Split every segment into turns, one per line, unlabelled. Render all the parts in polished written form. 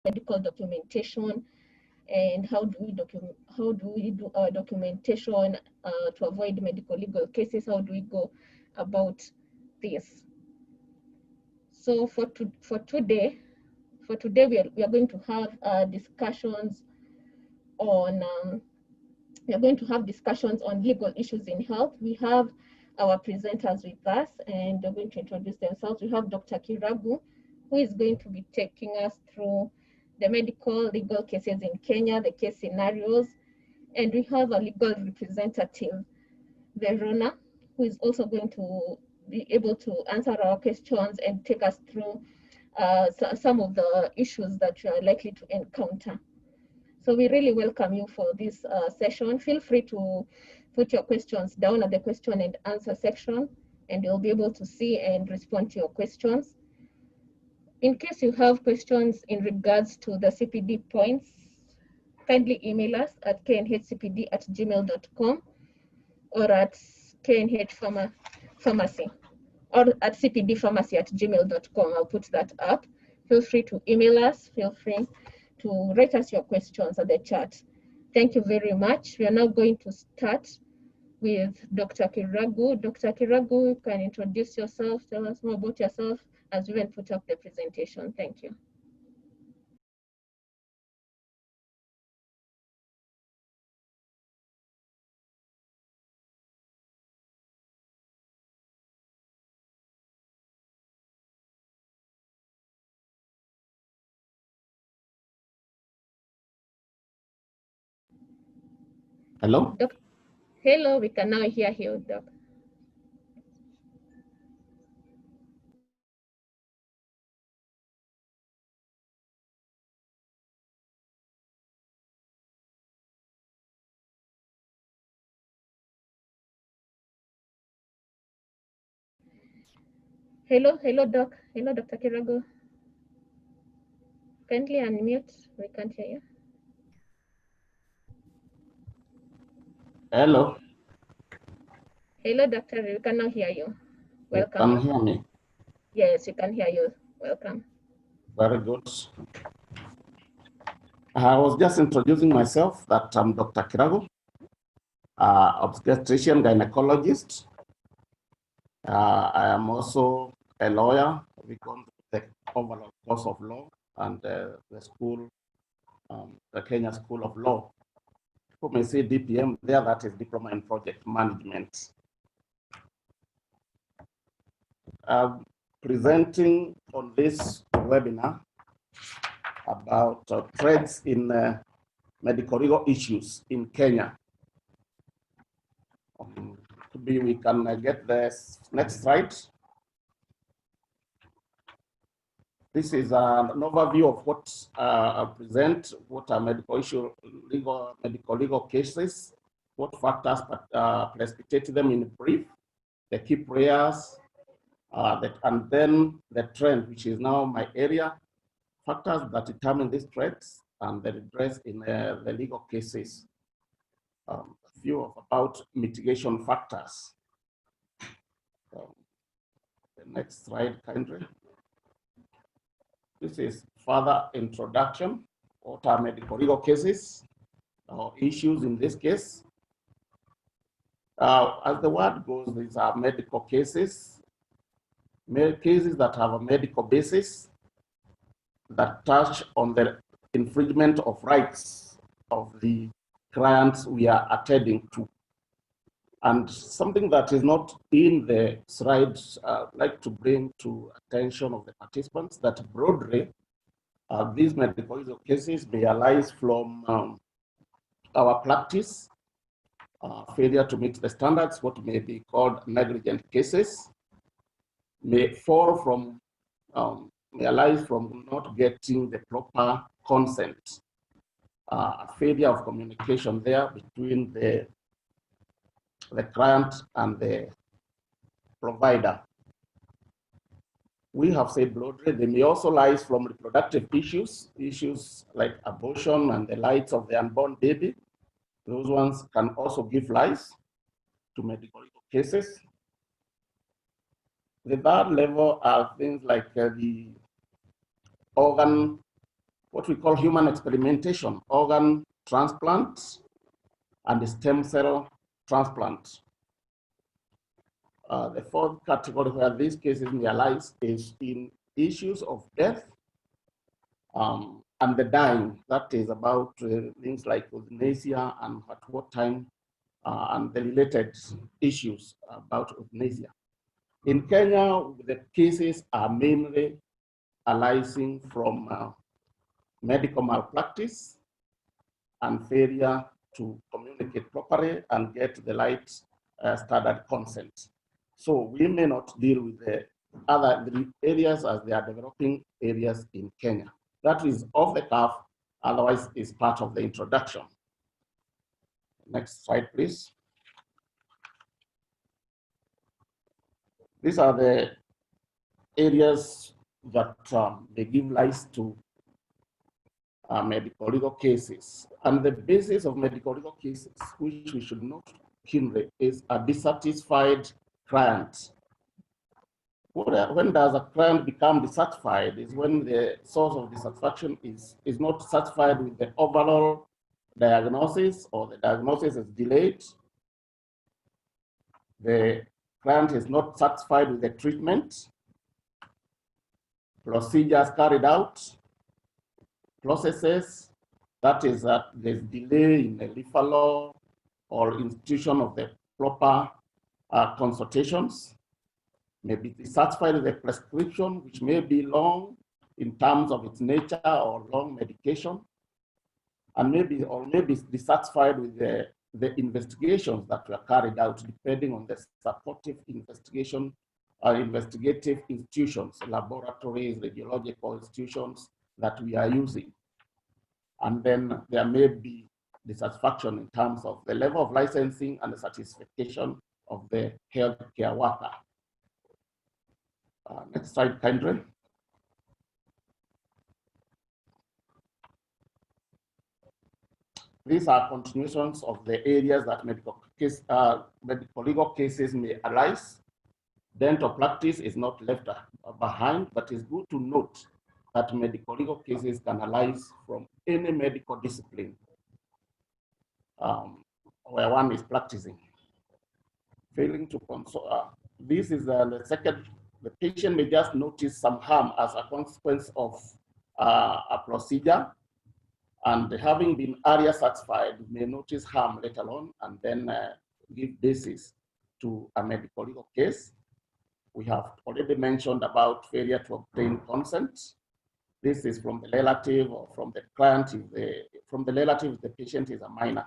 medical documentation, and how do we do our documentation to avoid medical legal cases? How do we go about this? So for today, we are going to have discussions on legal issues in health. We have our presenters with us, and they're going to introduce themselves. We have Dr. Kiragu, who is going to be taking us through the medical legal cases in Kenya, the case scenarios, and we have a legal representative, Verona, who is also going to be able to answer our questions and take us through some of the issues that you are likely to encounter. So we really welcome you for this session. Feel free to put your questions down at the question and answer section, and you'll be able to see and respond to your questions. In case you have questions in regards to the CPD points, kindly email us at knhcpd@gmail.com or at knhpharmacy or at cpdpharmacy@gmail.com. I'll put that up. Feel free to email us. Feel free to write us your questions at the chat. Thank you very much. We are now going to start with Dr. Kiragu. Dr. Kiragu, you can introduce yourself, tell us more about yourself as we put up the presentation. Thank you.
Hello?
Hello, we can now hear you, Doc. Hello, Doc. Hello, Dr. Kiragu. Kindly unmute. We can't hear you.
Hello?
Hello, Doctor. We can now hear you. Welcome.
You can hear me?
Yes, we can hear you. Welcome.
Very good. I was just introducing myself that I'm Dr. Kiragu, obstetrician gynecologist. I am also a lawyer. We go to the overall course of law and the school, the Kenya School of Law. You may say DPM there, that is Diploma in Project Management. Presenting on this webinar about trends in medical legal issues in Kenya. We can get the next slide. This is an overview of what I present, what are medical legal cases, what factors precipitate them in brief, the key players, and then the trend, which is now my area, factors that determine these trends and the redress in the legal cases. A few about mitigation factors. The next slide, kindly. This is further introduction. What are medical legal cases or issues in this case? As the word goes, these are medical cases, cases that have a medical basis that touch on the infringement of rights of the clients we are attending to. And something that is not in the slides, I'd like to bring to attention of the participants that broadly, these medical legal cases may arise from our practice, failure to meet the standards, what may be called negligent cases, may fall from, may arise from not getting the proper consent, failure of communication there between the client and the provider. We have said broadly, they may also arise from reproductive issues like abortion and the lives of the unborn baby. Those ones can also give rise to medical cases. The third level are things like the organ what we call human experimentation, organ transplant, and stem cell transplant. The fourth category where these cases may arise is in issues of death and the dying. That is about things like euthanasia and at what time and the related issues about euthanasia. In Kenya, the cases are mainly arising from medical malpractice and failure to communicate properly and get the right standard consent. So we may not deal with the other areas as they are developing areas in Kenya. That is off the cuff, otherwise is part of the introduction. Next slide, please. These are the areas that they give rise to medical legal cases. And the basis of medical legal cases, which we should note keenly, is a dissatisfied client. When does a client become dissatisfied is when the source of dissatisfaction is not satisfied with the overall diagnosis, or the diagnosis is delayed. The client is not satisfied with the treatment, procedures carried out, processes, that is that there's delay in the referral or institution of the proper consultations, may be dissatisfied with the prescription, which may be long in terms of its nature or long medication, and maybe dissatisfied with the investigations that were carried out, depending on the supportive investigation investigative institutions, laboratories, radiological institutions that we are using. And then there may be dissatisfaction in terms of the level of licensing and the certification of the healthcare worker. Next slide, kindly. These are continuations of the areas that medical legal cases may arise. Dental practice is not left behind, but it's good to note that medical legal cases can arise from any medical discipline where one is practicing. Failing to consult, this is the second, the patient may just notice some harm as a consequence of a procedure, and having been area satisfied, may notice harm later on and then give basis to a medical legal case. We have already mentioned about failure to obtain consent. This is from the relative or from the client. From the relative, the patient is a minor.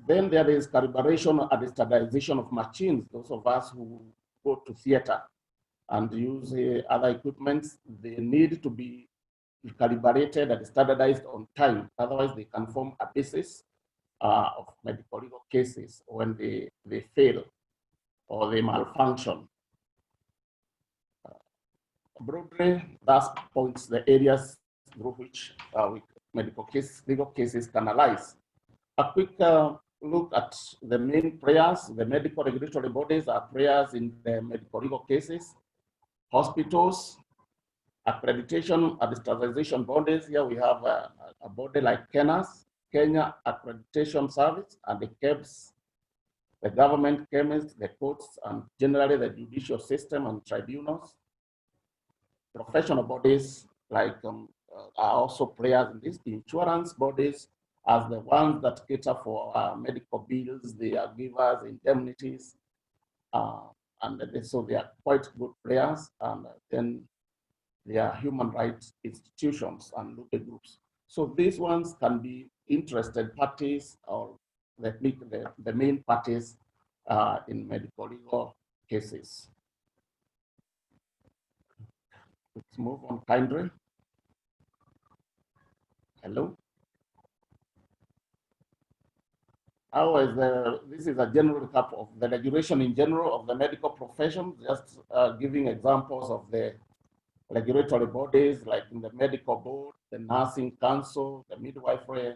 Then there is calibration and standardization of machines. Those of us who go to theater and use other equipment, they need to be calibrated and standardized on time. Otherwise, they can form a basis of medical legal cases when they fail or they malfunction. Broadly, that points the areas through which legal cases can arise. A quick look at the main players. The medical regulatory bodies are players in the medical legal cases. Hospitals, accreditation and standardization bodies. Here we have a body like Kenya Accreditation Service, and the KEBS, the government chemists, the courts, and generally the judicial system and tribunals. Professional bodies like are also players in this. The insurance bodies as the ones that cater for medical bills, they are givers, indemnities, and so they are quite good players. And then they are human rights institutions and local groups. So these ones can be interested parties or the main parties in medical legal cases. Let's move on, kindly. Hello. This is a general recap of the regulation in general of the medical profession, just giving examples of the regulatory bodies like in the medical board, the nursing council, the midwifery,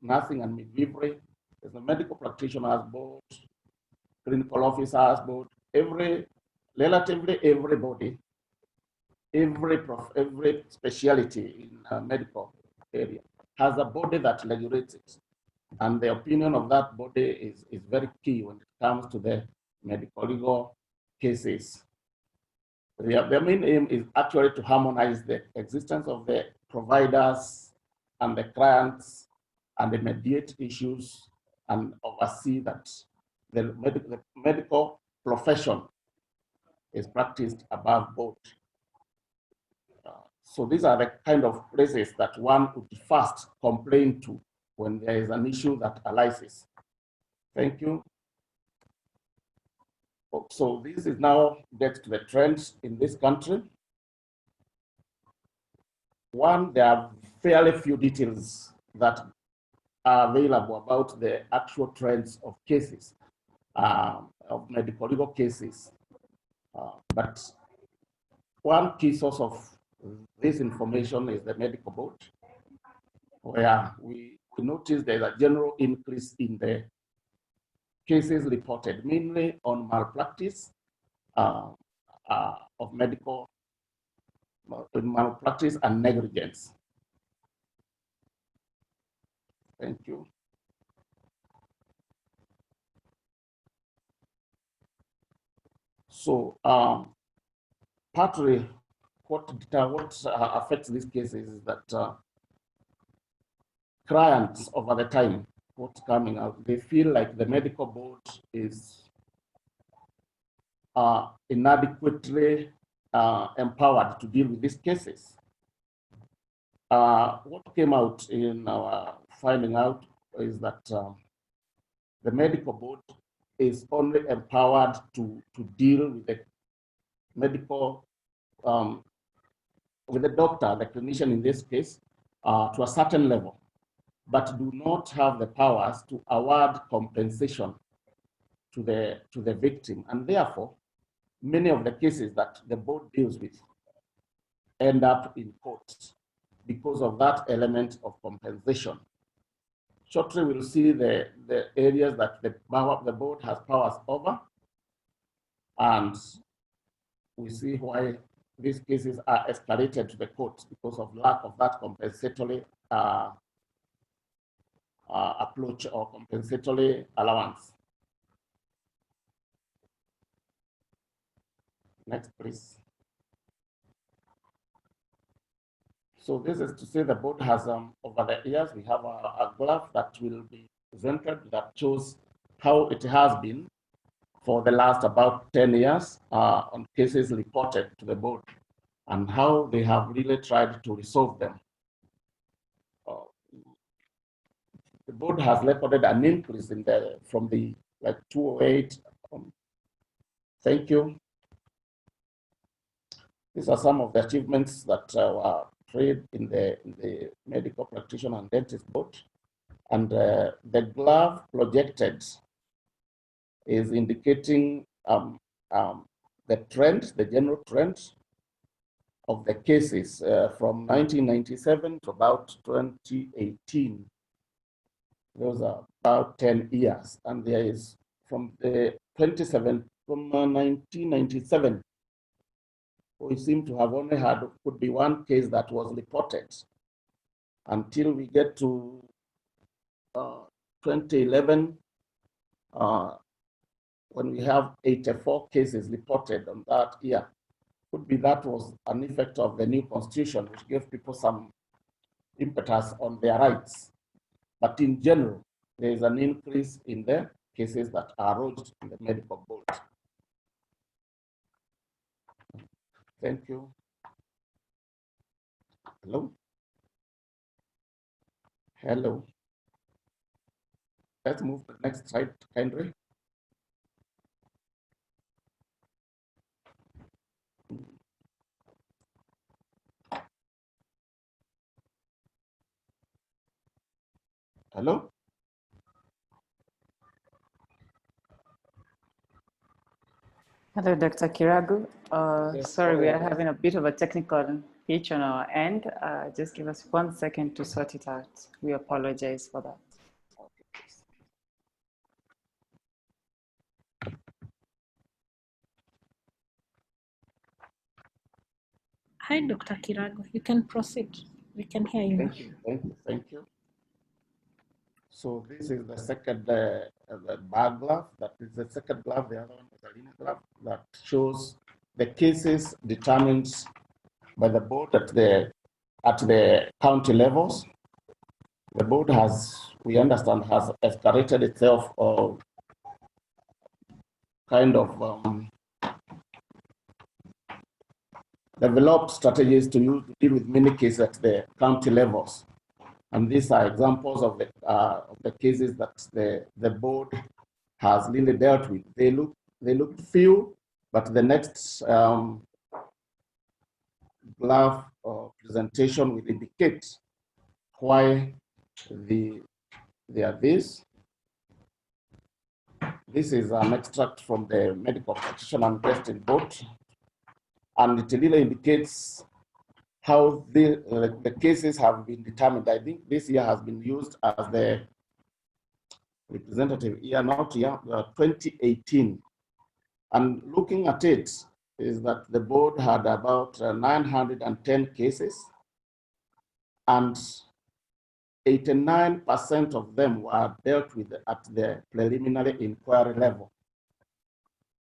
nursing and midwifery. There's the medical practitioners board, clinical officers board. Every relatively everybody, every specialty in medical area has a body that regulates it. And the opinion of that body is very key when it comes to the medical legal cases. Their main aim is actually to harmonize the existence of the providers and the clients and the mediate issues and oversee that the medical profession is practiced above board. So these are the kind of places that one would first complain to when there is an issue that arises. Thank you. So this is now gets to the trends in this country. One, there are fairly few details that are available about the actual trends of cases, of medical legal cases. But one key source of this information is the medical board, where we notice there's a general increase in the cases reported, mainly on malpractice of medical malpractice and negligence. Thank you. So partly what affects these cases is that clients over the time, what's coming out, they feel like the medical board is inadequately empowered to deal with these cases. What came out in our finding out is that the medical board is only empowered to deal with the medical, with the doctor, the clinician in this case, to a certain level, but do not have the powers to award compensation to the victim. And therefore, many of the cases that the board deals with end up in court because of that element of compensation. Shortly, we'll see the areas that the board has powers over, and we see why these cases are escalated to the court because of lack of that compensatory approach or compensatory allowance. Next, please. So this is to say the board has, over the years, we have a graph that will be presented that shows how it has been for the last about 10 years on cases reported to the board and how they have really tried to resolve them. The board has recorded an increase in from the 208. Thank you. These are some of the achievements that were trade in the medical practitioner and dentist board. And the graph projected is indicating the trend, the general trend of the cases from 1997 to about 2018. Those are about 10 years. And there is from 1997, we seem to have only had, could be one case that was reported until we get to 2011, when we have 84 cases reported on that year. Could be that was an effect of the new constitution, which gave people some impetus on their rights. But in general, there is an increase in the cases that are lodged in the medical board. Thank you. Hello? Hello. Let's move to the next slide, Henry. Hello?
Hello, Dr. Kiragu.
Yes,
sorry, we are having a bit of a technical hitch on our end. Just give us 1 second to sort it out. We apologize for that.
Hi, Dr. Kirago. You can proceed. We can hear you.
Thank you. So this is the second the bar graph. That is the second graph. The other one is a linear graph that shows the cases determined by the board at the county levels. The board has, we understand, has escalated itself or kind of developed strategies to deal with many cases at the county levels. And these are examples of the cases that the board has really dealt with. They look few, but the next graph or presentation will indicate why they are this. This is an extract from the Medical Practitioner and Testing Board, and it really indicates how the cases have been determined. I think this year has been used as the representative year, not year, 2018. And looking at it, is that the board had about 910 cases, and 89% of them were dealt with at the preliminary inquiry level.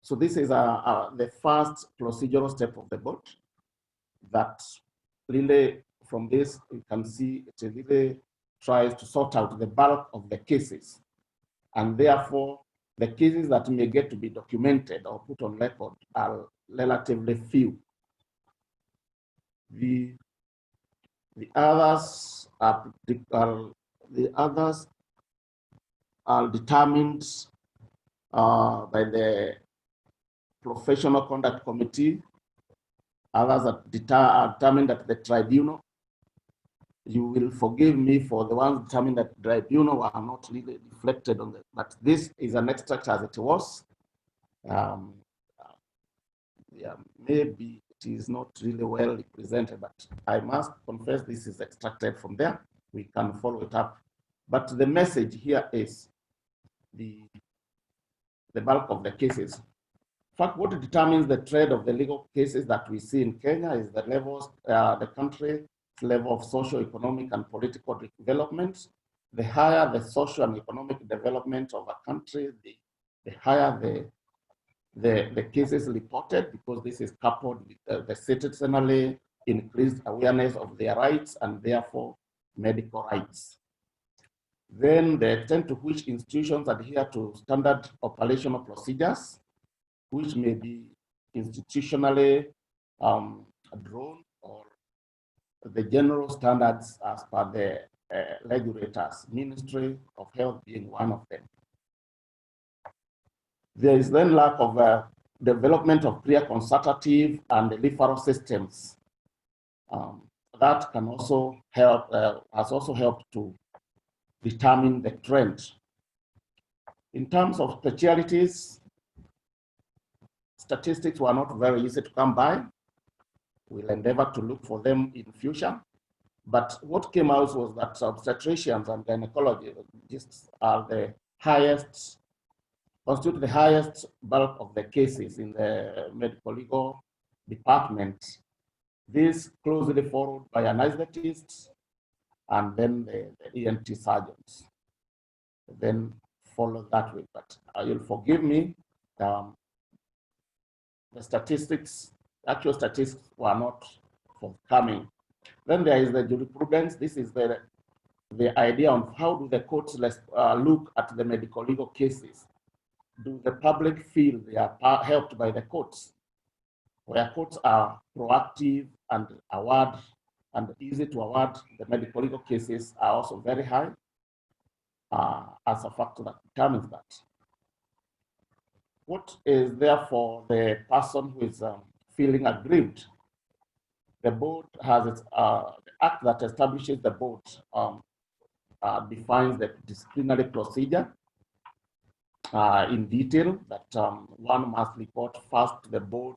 So this is the first procedural step of the board that really, from this, you can see it really tries to sort out the bulk of the cases. And therefore, the cases that may get to be documented or put on record are relatively few. The others are determined by the professional conduct committee. Others are determined at the tribunal. You will forgive me for the ones determined at the tribunal are not really reflected on that, but this is an extract as it was. Yeah, maybe it is not really well represented, but I must confess this is extracted from there. We can follow it up. But the message here is the bulk of the cases. In fact, what determines the trend of the legal cases that we see in Kenya is the levels, the country's level of socio-economic and political development. The higher the social and economic development of a country, the higher the cases reported, because this is coupled with the citizenry increased awareness of their rights and therefore medical rights. Then the extent to which institutions adhere to standard operational procedures, which may be institutionally drawn, or the general standards as per the regulators, Ministry of Health being one of them. There is then lack of development of clear consultative and referral systems. That can also help, has also helped to determine the trend. In terms of specialties, statistics were not very easy to come by. We'll endeavor to look for them in future. But what came out was that obstetricians and gynecologists are the highest, constitute the highest bulk of the cases in the medical legal department. This closely followed by anesthetists and then the ENT surgeons. Then follow that way. But you'll forgive me, the statistics, actual statistics were not forthcoming. Then there is the jurisprudence. This is the idea on how do the courts look at the medical legal cases. Do the public feel they are helped by the courts? Where courts are proactive and award and easy to award, the medical legal cases are also very high as a factor that determines that. What is therefore the person who is feeling aggrieved? The board has its, the act that establishes the board defines the disciplinary procedure in detail, that one must report first to the board,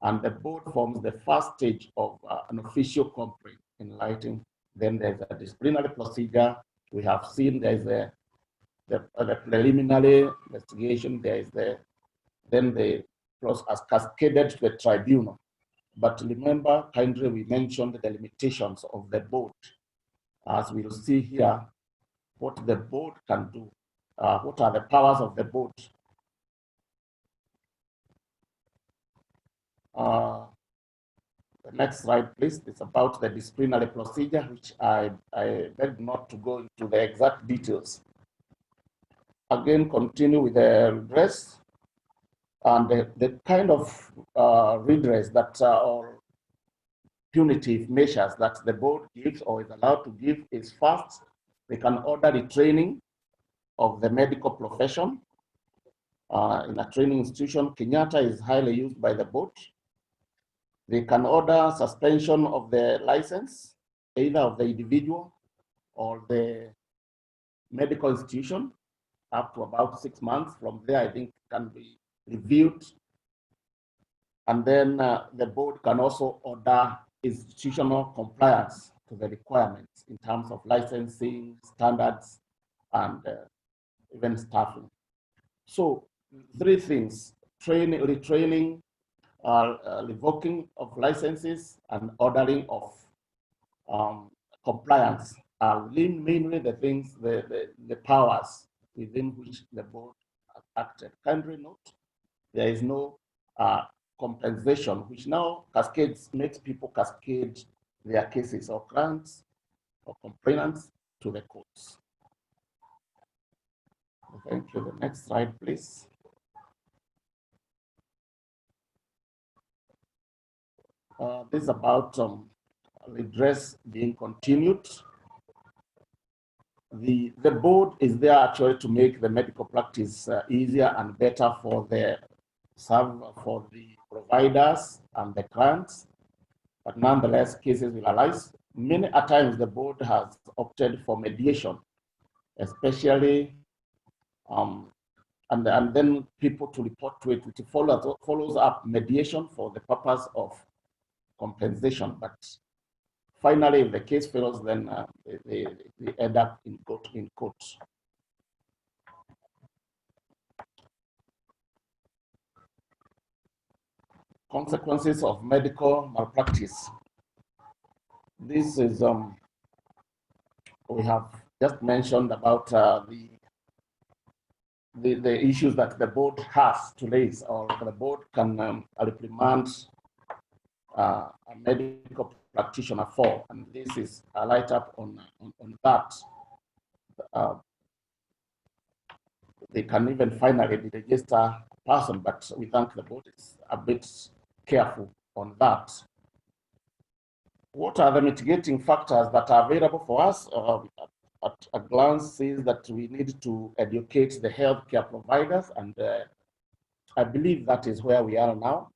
and the board forms the first stage of an official complaint in writing. Then there's a disciplinary procedure. We have seen there's the preliminary investigation, there is then the process cascaded to the tribunal. But remember, kindly, we mentioned the limitations of the board. As we'll see here, what the board can do. What are the powers of the board? The next slide, please. It's about the disciplinary procedure, which I beg not to go into the exact details. Again, continue with the redress and the kind of redress that or punitive measures that the board gives or is allowed to give is first, they can order the training of the medical profession. In a training institution, Kenyatta is highly used by the board. They can order suspension of the license, either of the individual or the medical institution, up to about 6 months. From there, I think it can be reviewed. And then the board can also order institutional compliance to the requirements in terms of licensing, standards, and even staffing. So 3 things: training, retraining, revoking of licenses, and ordering of compliance are mainly the things, the powers within which the board has acted. Kindly note, there is no compensation, which now cascades, makes people cascade their cases or grants or complainants to the courts. Thank you. The next slide, please. This is about redress being continued. The board is there actually to make the medical practice easier and better for the providers and the clients, but nonetheless, cases will arise. Many a times the board has opted for mediation, especially, and then people to report to it. It follows up mediation for the purpose of compensation, but finally, if the case fails, then they end up in court. Consequences of medical malpractice. This is, we have just mentioned about the issues that the board has to raise, or the board can reprimand a medical practitioner for, and this is a light up on that. They can even finally register a person, but we think the board is a bit careful on that. What are the mitigating factors that are available for us? At a glance, says that we need to educate the healthcare providers, and I believe that is where we are now,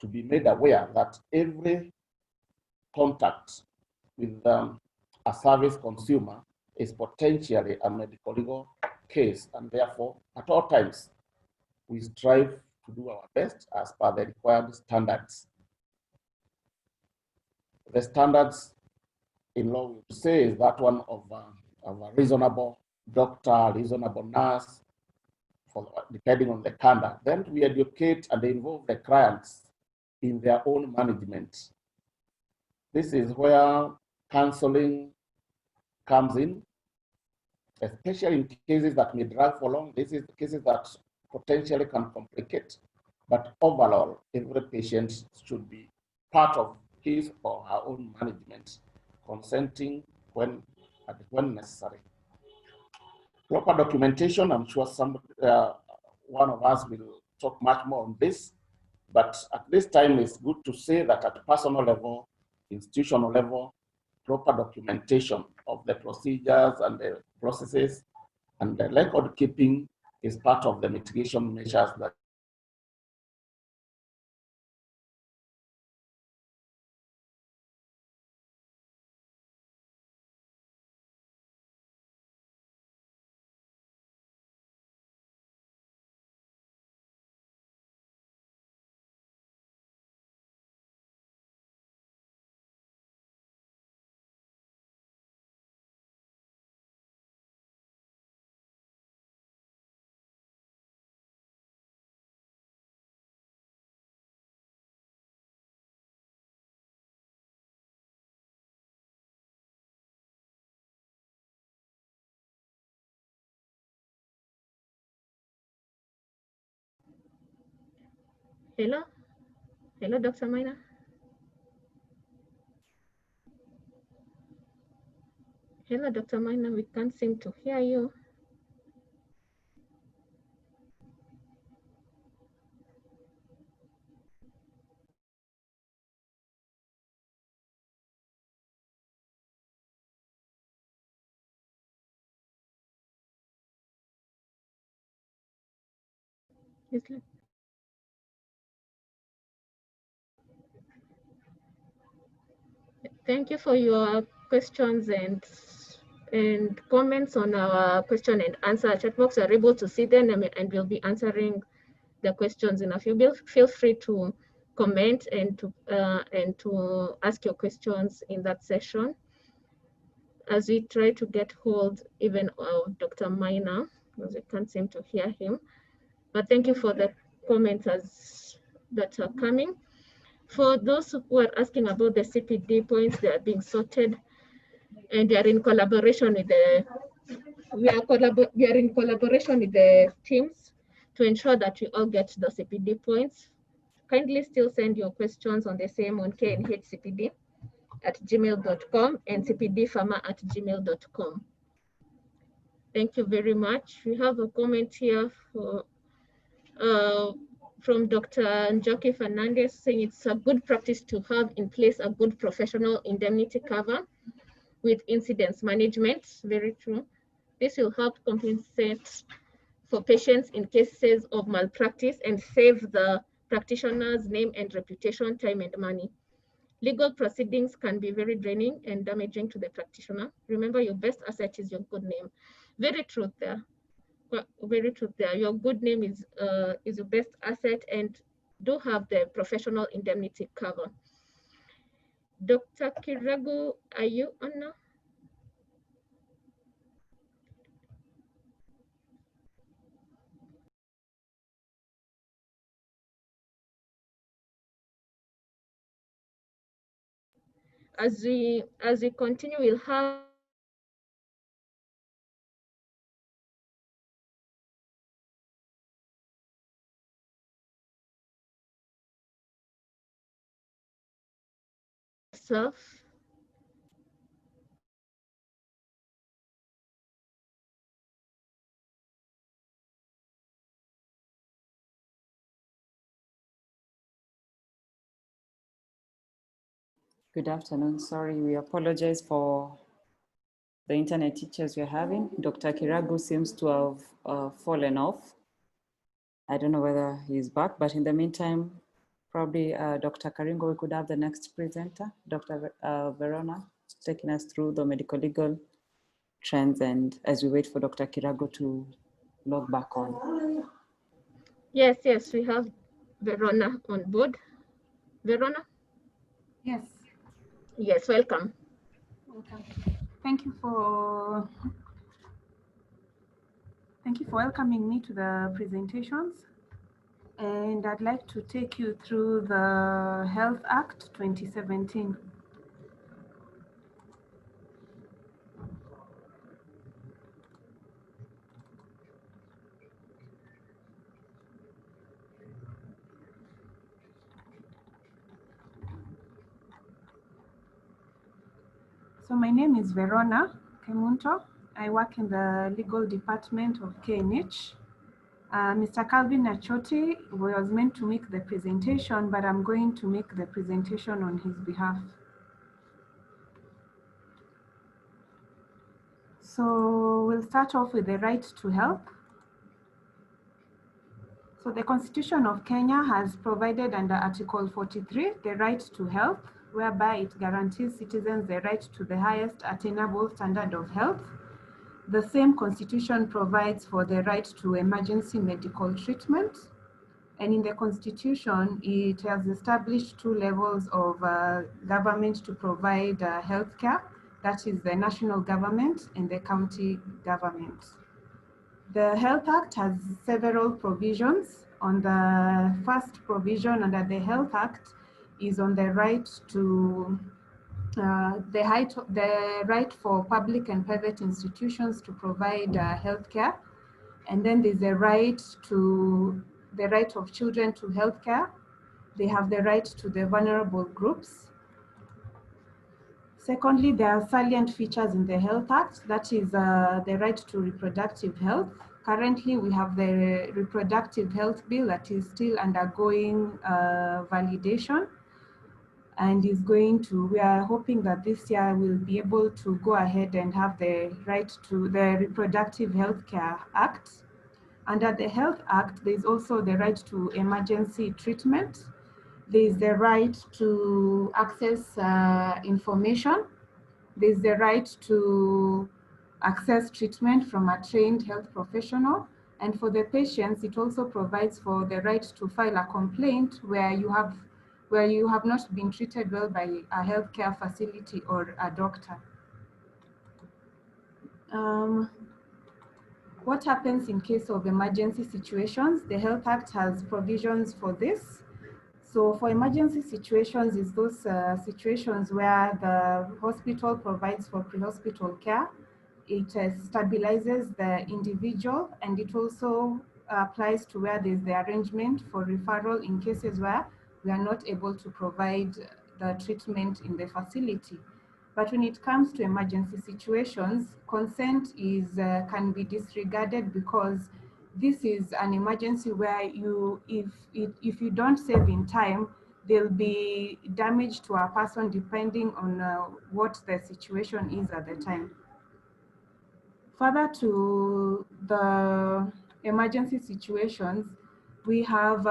to be made aware that every contact with a service consumer is potentially a medical legal case, and therefore, at all times, we strive to do our best as per the required standards. The standards in law would say is that one of a reasonable doctor, reasonable nurse, depending on the conduct. Then we educate and involve the clients in their own management. This is where counseling comes in, especially in cases that may drag for long. This is cases that potentially can complicate, but overall, every patient should be part of his or her own management, consenting when necessary. Proper documentation, I'm sure one of us will talk much more on this, but at this time it's good to say that at personal level, institutional level, proper documentation of the procedures and the processes and the record keeping is part of the mitigation measures that
Hello? Hello, Dr. Maina? Hello, Dr. Maina, we can't seem to hear you. It's like- Thank you for your questions and comments on our question and answer chat box. You're able to see them, and we'll be answering the questions in a few. Feel free to comment and to ask your questions in that session as we try to get hold even of Dr. Maina, because we can't seem to hear him. But thank you for the comments that are coming. For those who are asking about the CPD points, they are being sorted, and they are in collaboration with we are in collaboration with the teams to ensure that we all get the CPD points. Kindly still send your questions on the same on knhcpd@gmail.com and cpdfarmer@gmail.com. Thank you very much. We have a comment here from Dr. Njoki Fernandez saying it's a good practice to have in place a good professional indemnity cover with incidence management. Very true. This will help compensate for patients in cases of malpractice and save the practitioner's name and reputation, time and money. Legal proceedings can be very draining and damaging to the practitioner. Remember, your best asset is your good name. Very true there. Very true there. Your good name is your best asset, and do have the professional indemnity cover. Dr. Kiragu, are you on now? As we continue, we'll have self.
Good afternoon. Sorry, we apologize for the internet teachers we're having. Dr. Kiragu seems to have fallen off. I don't know whether he's back, but in the meantime, probably Dr. Karingo, we could have the next presenter, Dr. Verona, taking us through the medical legal trends, and as we wait for Dr. Kiragu to log back on.
Yes, we have Verona on board. Verona?
Yes.
Yes, welcome.
Welcome. Thank you for welcoming me to the presentations. And I'd like to take you through the Health Act 2017. So my name is Verona Kemunto. I work in the legal department of KNH. Mr. Calvin Nachoti was meant to make the presentation, but I'm going to make the presentation on his behalf. So we'll start off with the right to health. So the Constitution of Kenya has provided under Article 43 the right to health, whereby it guarantees citizens the right to the highest attainable standard of health. The same Constitution provides for the right to emergency medical treatment. And in the Constitution, it has established two levels of government to provide healthcare. That is the national government and the county government. The Health Act has several provisions. On the first provision under the Health Act is on the right to the right for public and private institutions to provide healthcare, and then there's the right of children to healthcare, They have the right to the vulnerable groups. Secondly, there are salient features in the Health Act, that is the right to reproductive health. Currently, we have the Reproductive Health Bill that is still undergoing validation and is going to, we are hoping that this year we'll be able to go ahead and have the right to the Reproductive Health Care Act. Under the Health Act, there's also the right to emergency treatment. There's the right to access information. There's the right to access treatment from a trained health professional. And for the patients, it also provides for the right to file a complaint where you have not been treated well by a healthcare facility or a doctor. What happens in case of emergency situations? The Health Act has provisions for this. So for emergency situations is those situations where the hospital provides for pre-hospital care. It stabilizes the individual, and it also applies to where there's the arrangement for referral in cases where we are not able to provide the treatment in the facility. But when it comes to emergency situations, consent can be disregarded because this is an emergency where if you don't save in time, there'll be damage to a person depending on what the situation is at the time. Further to the emergency situations, we have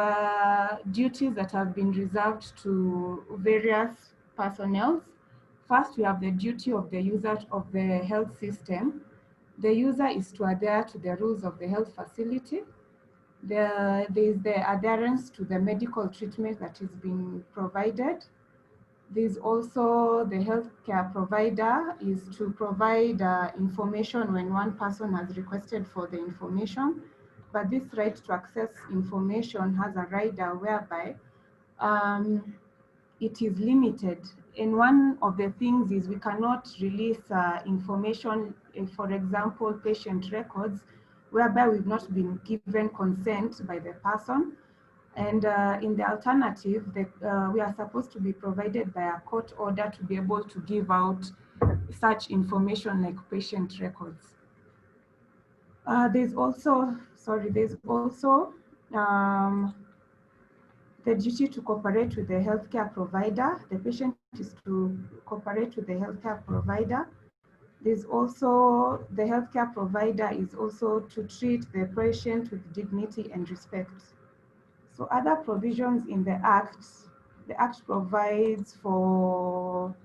duties that have been reserved to various personnel. First, we have the duty of the user of the health system. The user is to adhere to the rules of the health facility. There is the adherence to the medical treatment that is being provided. There's also the healthcare provider is to provide information when one person has requested for the information. But this right to access information has a rider whereby it is limited. And one of the things is we cannot release information, for example, patient records, whereby we've not been given consent by the person. And in the alternative, we are supposed to be provided by a court order to be able to give out such information like patient records. There's also the duty to cooperate with the healthcare provider. The patient is to cooperate with the healthcare provider. There's also, the healthcare provider is also to treat the patient with dignity and respect. So other provisions in the Act provides for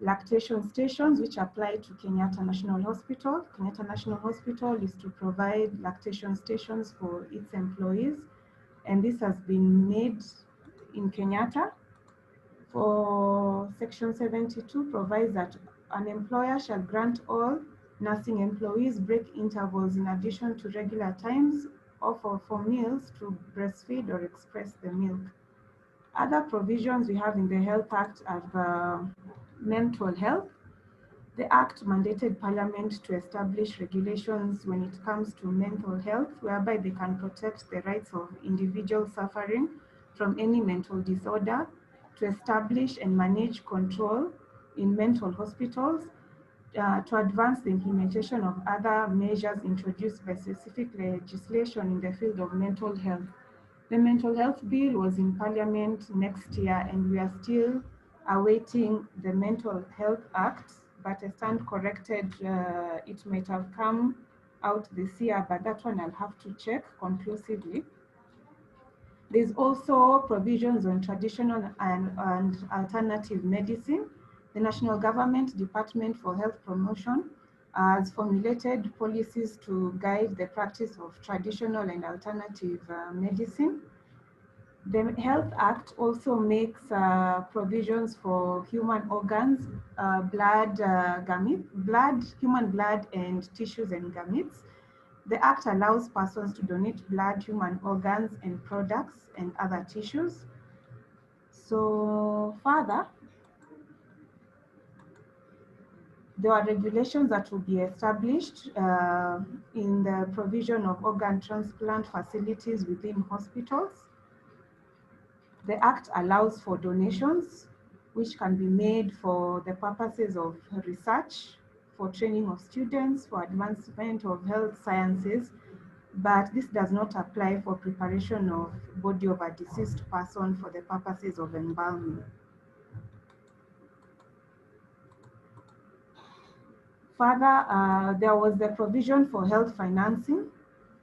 lactation stations, which apply to Kenyatta National Hospital. Kenyatta National Hospital is to provide lactation stations for its employees, and this has been made in Kenyatta. For Section 72 provides that an employer shall grant all nursing employees break intervals in addition to regular times offer for meals to breastfeed or express the milk. Other provisions we have in the Health Act are mental health. The Act mandated Parliament to establish regulations when it comes to mental health, whereby they can protect the rights of individuals suffering from any mental disorder, to establish and manage control in mental hospitals, to advance the implementation of other measures introduced by specific legislation in the field of mental health. The Mental Health Bill was in Parliament next year, and we are still awaiting the Mental Health Act, but I stand corrected, it might have come out this year, but that one I'll have to check conclusively. There's also provisions on traditional and alternative medicine. The National Government Department for Health Promotion has formulated policies to guide the practice of traditional and alternative medicine. The Health Act also makes provisions for human organs, human blood and tissues and gametes. The Act allows persons to donate blood, human organs and products and other tissues. So further, there are regulations that will be established in the provision of organ transplant facilities within hospitals. The Act allows for donations, which can be made for the purposes of research, for training of students, for advancement of health sciences, but this does not apply for preparation of body of a deceased person for the purposes of embalming. Further, there was the provision for health financing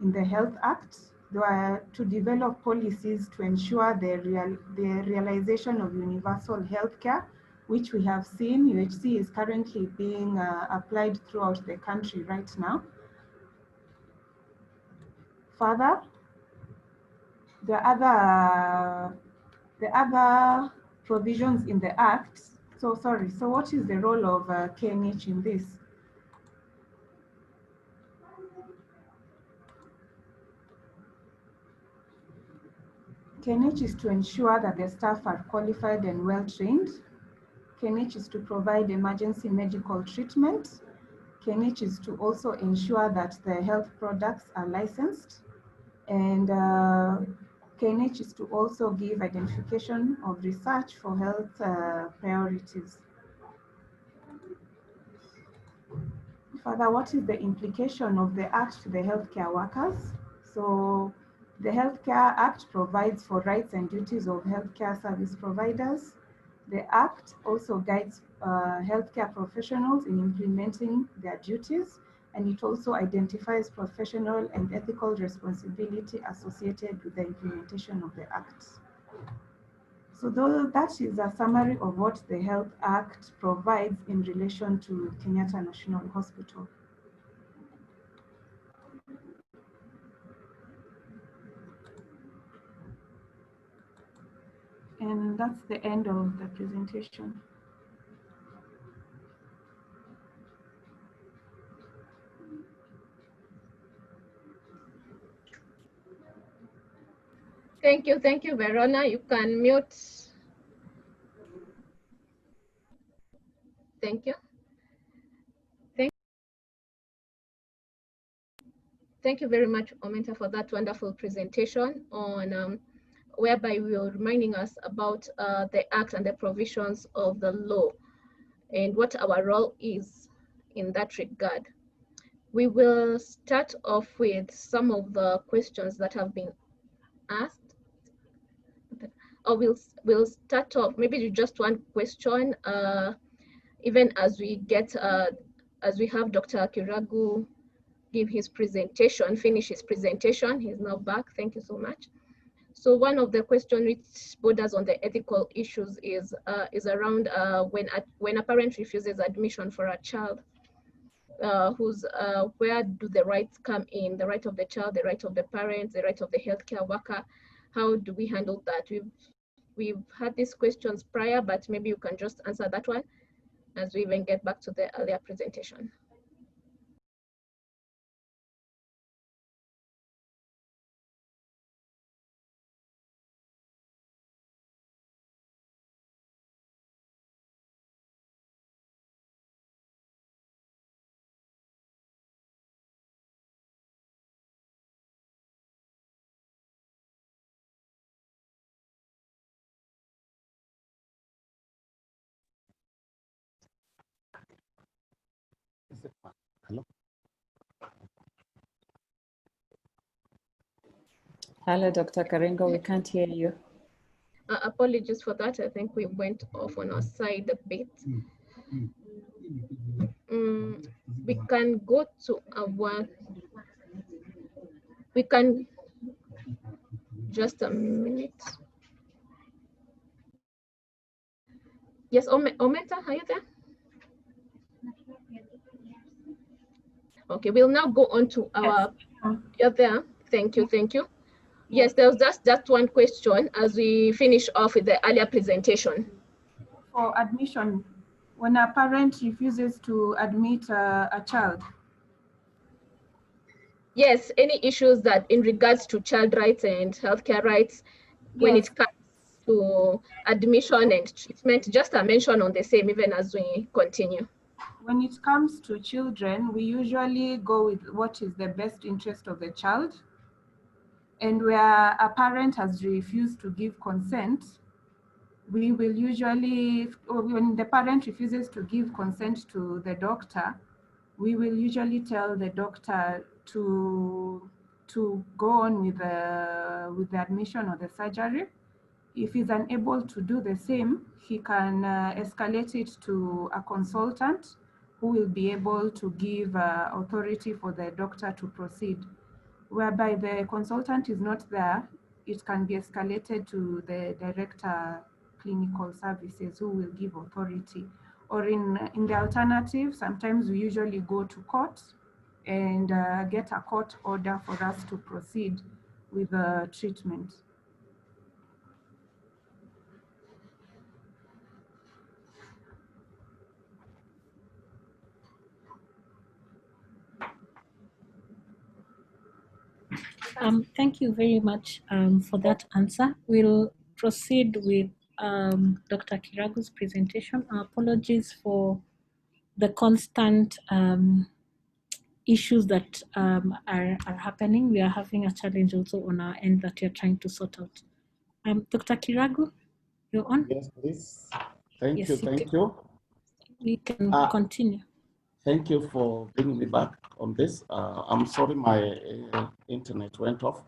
in the Health Act. They were to develop policies to ensure the realization of universal health care, which we have seen UHC is currently being applied throughout the country right now. Further, the other provisions in the Act. So what is the role of KNH in this? KNH is to ensure that the staff are qualified and well-trained. KNH is to provide emergency medical treatment. KNH is to also ensure that the health products are licensed. And KNH is to also give identification of research for health priorities. Further, what is the implication of the Act to the healthcare workers? So the Healthcare Act provides for rights and duties of healthcare service providers. The Act also guides healthcare professionals in implementing their duties, and it also identifies professional and ethical responsibility associated with the implementation of the Act. So that is a summary of what the Health Act provides in relation to Kenyatta National Hospital. And that's the end of the presentation.
Thank you, Verona. You can mute. Thank you. Thank you very much, Omenta, for that wonderful presentation on whereby we were reminding us about the Act and the provisions of the law and what our role is in that regard. We will start off with some of the questions that have been asked. Or we'll start off maybe with just one question, even as we get, as we have Dr. Kiragu give his presentation, finish his presentation. He's now back. Thank you so much. So one of the questions which borders on the ethical issues is around when a parent refuses admission for a child, where do the rights come in? The right of the child, the right of the parents, the right of the healthcare worker. How do we handle that? We've had these questions prior, but maybe you can just answer that one as we even get back to the earlier presentation.
Hello?
Hello, Dr. Karenga, we can't hear you.
Apologies for that. I think we went off on our side a bit. We can go to our, we can, just a minute. Yes, Omenta, are you there? Okay, we'll now go on to our, you're there. Thank you. Yes, there was just that one question as we finish off with the earlier presentation.
For admission, when a parent refuses to admit a child?
Yes, any issues that in regards to child rights and healthcare rights, when it comes to admission and treatment, just a mention on the same even as we continue.
When it comes to children, we usually go with what is the best interest of the child. And where a parent has refused to give consent, we will usually, or when the parent refuses to give consent to the doctor, we will usually tell the doctor to go on with the admission or the surgery. If he's unable to do the same, he can escalate it to a consultant who will be able to give authority for the doctor to proceed. Whereby the consultant is not there, it can be escalated to the director clinical services who will give authority. Or in the alternative, sometimes we usually go to court and get a court order for us to proceed with the treatment.
Thank you very much for that answer. We'll proceed with Dr. Kiragu's presentation. Our apologies for the constant issues that are happening. We are having a challenge also on our end that we are trying to sort out. Dr. Kiragu, you're on?
Yes, please. Thank
Yes,
you, thank you.
We can continue.
Thank you for bringing me back on this. I'm sorry my internet went off,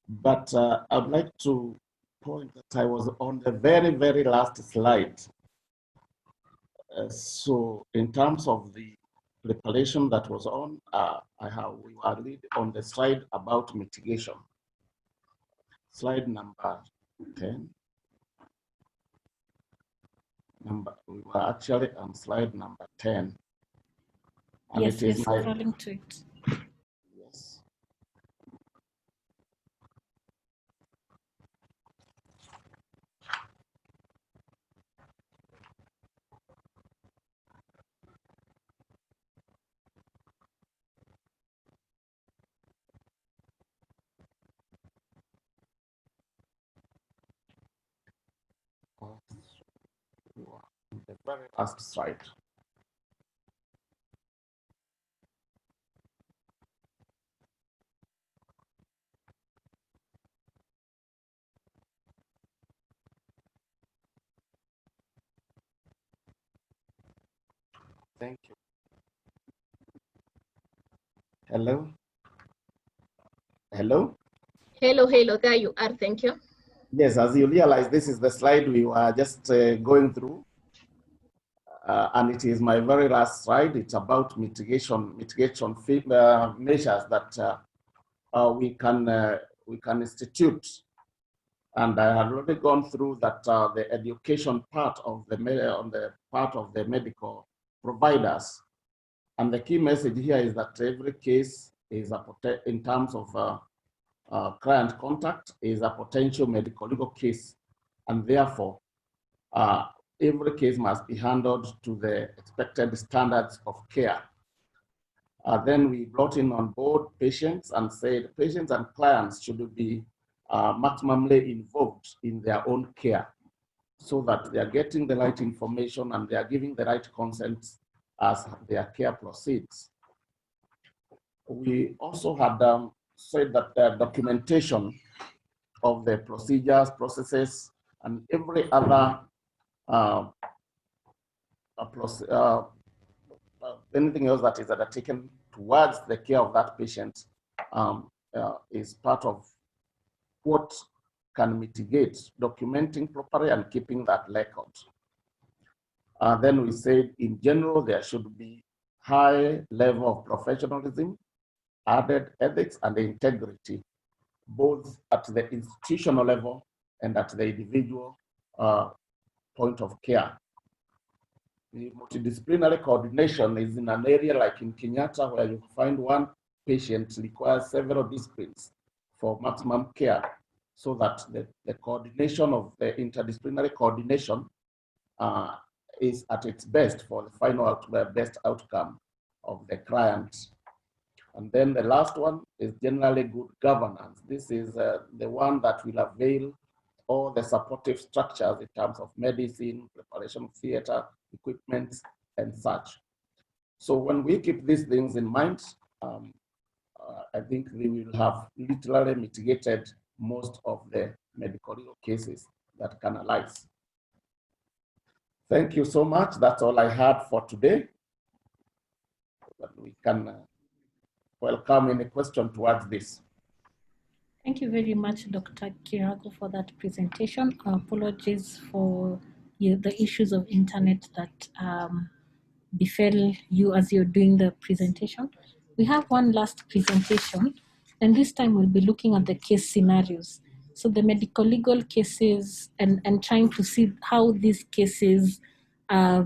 but I'd like to point that I was on the very, very last slide. So in terms of the preparation that was on, we were on the slide about mitigation. Slide number 10. We were actually on slide number 10. And
yes,
it is
scrolling to it.
Yes. The very last slide. Thank you. Hello? Hello?
Hello, there you are, thank you.
Yes, as you realize, this is the slide we were just going through. And it is my very last slide. It's about mitigation measures that we can institute. And I have already gone through that the education part of the medical providers. And the key message here is that every case is in terms of client contact is a potential medical legal case, and therefore every case must be handled to the expected standards of care. Then we brought in on board patients and said patients and clients should be maximally involved in their own care so that they are getting the right information and they are giving the right consent as their care proceeds. We also had said that the documentation of the procedures, processes, and every other anything else that is undertaken towards the care of that patient is part of what can mitigate, documenting properly and keeping that record. Then we said, in general, there should be high level of professionalism, added ethics, and integrity, both at the institutional level and at the individual point of care. The multidisciplinary coordination is in an area like in Kenyatta, where you find one patient requires several disciplines for maximum care, so that the coordination of the interdisciplinary coordination is at its best for the final best outcome of the client. And then the last one is generally good governance. This is the one that will avail all the supportive structures in terms of medicine, preparation theater, equipment, and such. So when we keep these things in mind, I think we will have literally mitigated most of the medical legal cases that can arise. Thank you so much. That's all I had for today. But we can welcome any question towards this.
Thank you very much, Dr. Kirago, for that presentation. Apologies for the issues of internet that befell you as you're doing the presentation. We have one last presentation, and this time we'll be looking at the case scenarios. So the medical legal cases and trying to see how these cases are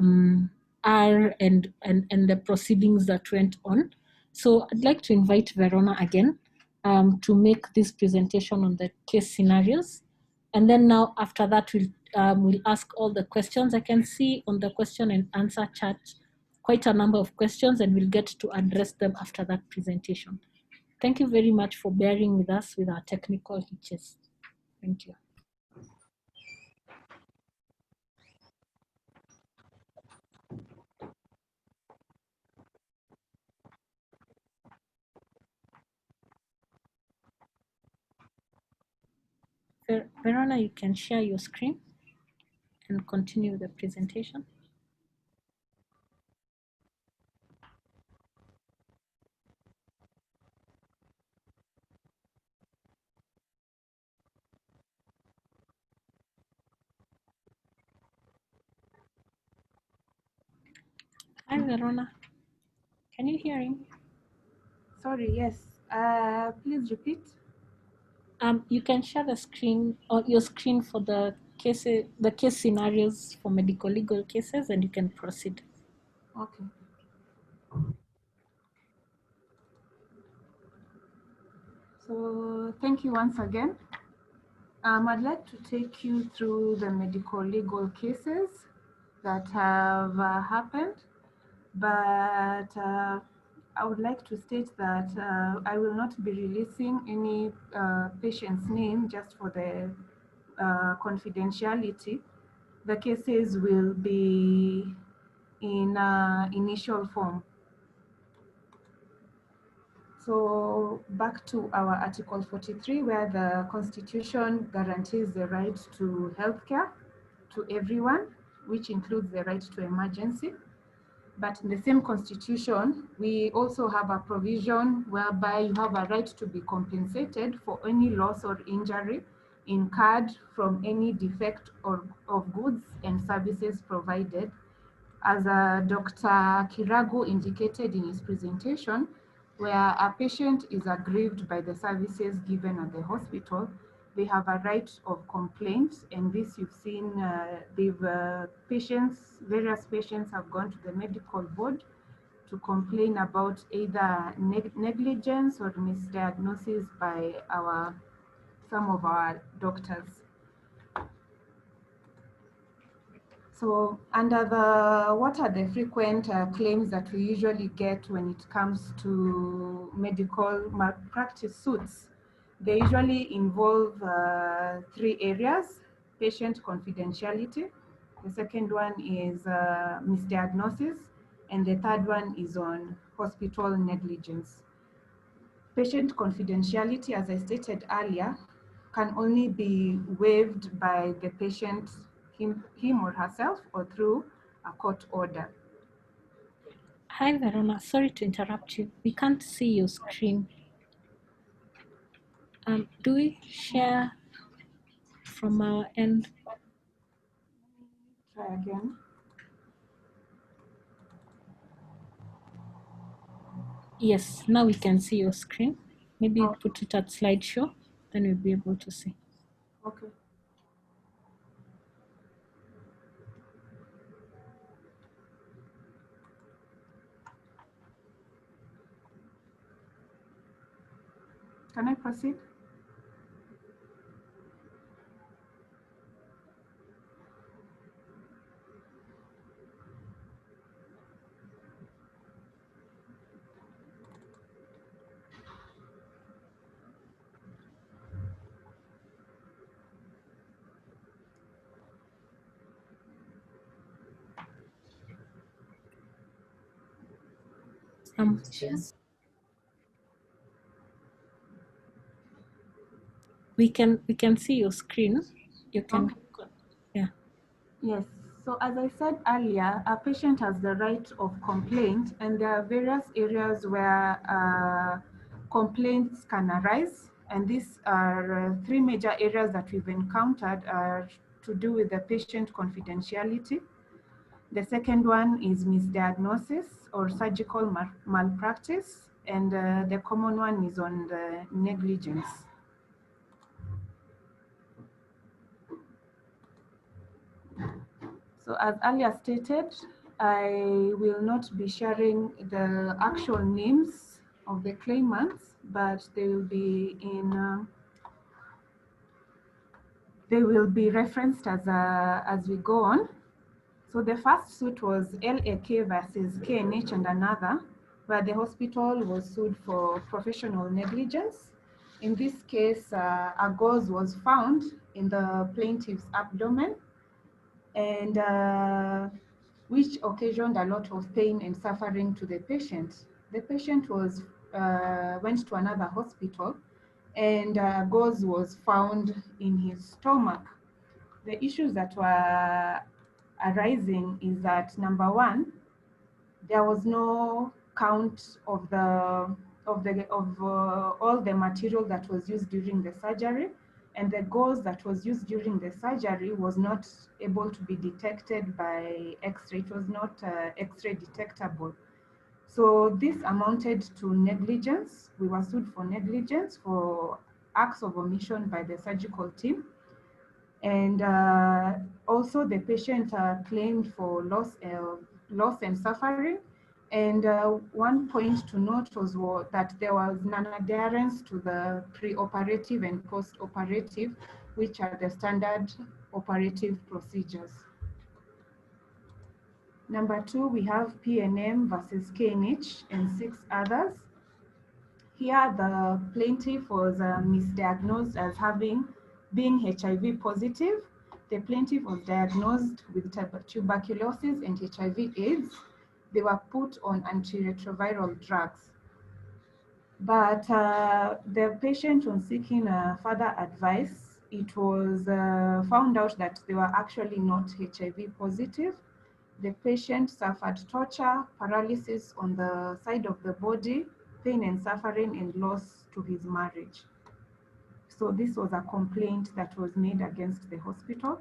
and the proceedings that went on. So I'd like to invite Verona again to make this presentation on the case scenarios. And then now after that, we'll ask all the questions. I can see on the question and answer chat quite a number of questions, and we'll get to address them after that presentation. Thank you very much for bearing with us with our technical hitches. Thank you. Verona, you can share your screen and continue the presentation. Hi, Verona. Can you hear him?
Sorry, yes. Please repeat.
You can share the screen or your screen for the case scenarios for medical legal cases, and you can proceed.
Okay. So thank you once again. I'd like to take you through the medical legal cases that have happened, but I would like to state that I will not be releasing any patient's name just for the confidentiality. The cases will be in initial form. So back to our Article 43, where the Constitution guarantees the right to healthcare to everyone, which includes the right to emergency. But in the same Constitution, we also have a provision whereby you have a right to be compensated for any loss or injury incurred from any defect of goods and services provided. As Dr. Kiragu indicated in his presentation, where a patient is aggrieved by the services given at the hospital, they have a right of complaint, and this you've seen, various patients have gone to the medical board to complain about either negligence or misdiagnosis by some of our doctors. So what are the frequent claims that we usually get when it comes to medical malpractice suits? They usually involve 3 areas: patient confidentiality, the second one is misdiagnosis, and the third one is on hospital negligence. Patient confidentiality, as I stated earlier, can only be waived by the patient, him or herself, or through a court order.
Hi, Verona. Sorry to interrupt you. We can't see your screen. Do we share from our end?
Try again.
Yes, now we can see your screen. Maybe put it at slideshow, then we'll be able to see.
Okay. Can I proceed?
Yes. we can see your screen. You can,
Okay.
yeah.
Yes. So as I said earlier, a patient has the right of complaint, and there are various areas where complaints can arise. And these are three major areas that we've encountered are to do with the patient confidentiality. The second one is misdiagnosis or surgical malpractice. And the common one is on the negligence. So as earlier stated, I will not be sharing the actual names of the claimants, but they will be referenced as we go on. So the first suit was LAK versus KNH and another, where the hospital was sued for professional negligence. In this case, a gauze was found in the plaintiff's abdomen, and which occasioned a lot of pain and suffering to the patient. The patient went to another hospital, and gauze was found in his stomach. The issues that were arising is that, number one, there was no count of all the material that was used during the surgery, and the gauze that was used during the surgery was not able to be detected by X-ray. It was not X-ray detectable. So this amounted to negligence. We were sued for negligence for acts of omission by the surgical team. And also the patient claimed for loss and suffering. And one point to note was that there was non-adherence to the pre-operative and post-operative, which are the standard operative procedures. Number two, we have PNM versus KNH and 6 others. Here, the plaintiff was misdiagnosed as being HIV positive. The plaintiff was diagnosed with tuberculosis and HIV/AIDS. They were put on antiretroviral drugs. But the patient, on seeking further advice, it was found out that they were actually not HIV positive. The patient suffered torture, paralysis on the side of the body, pain and suffering, and loss to his marriage. So this was a complaint that was made against the hospital.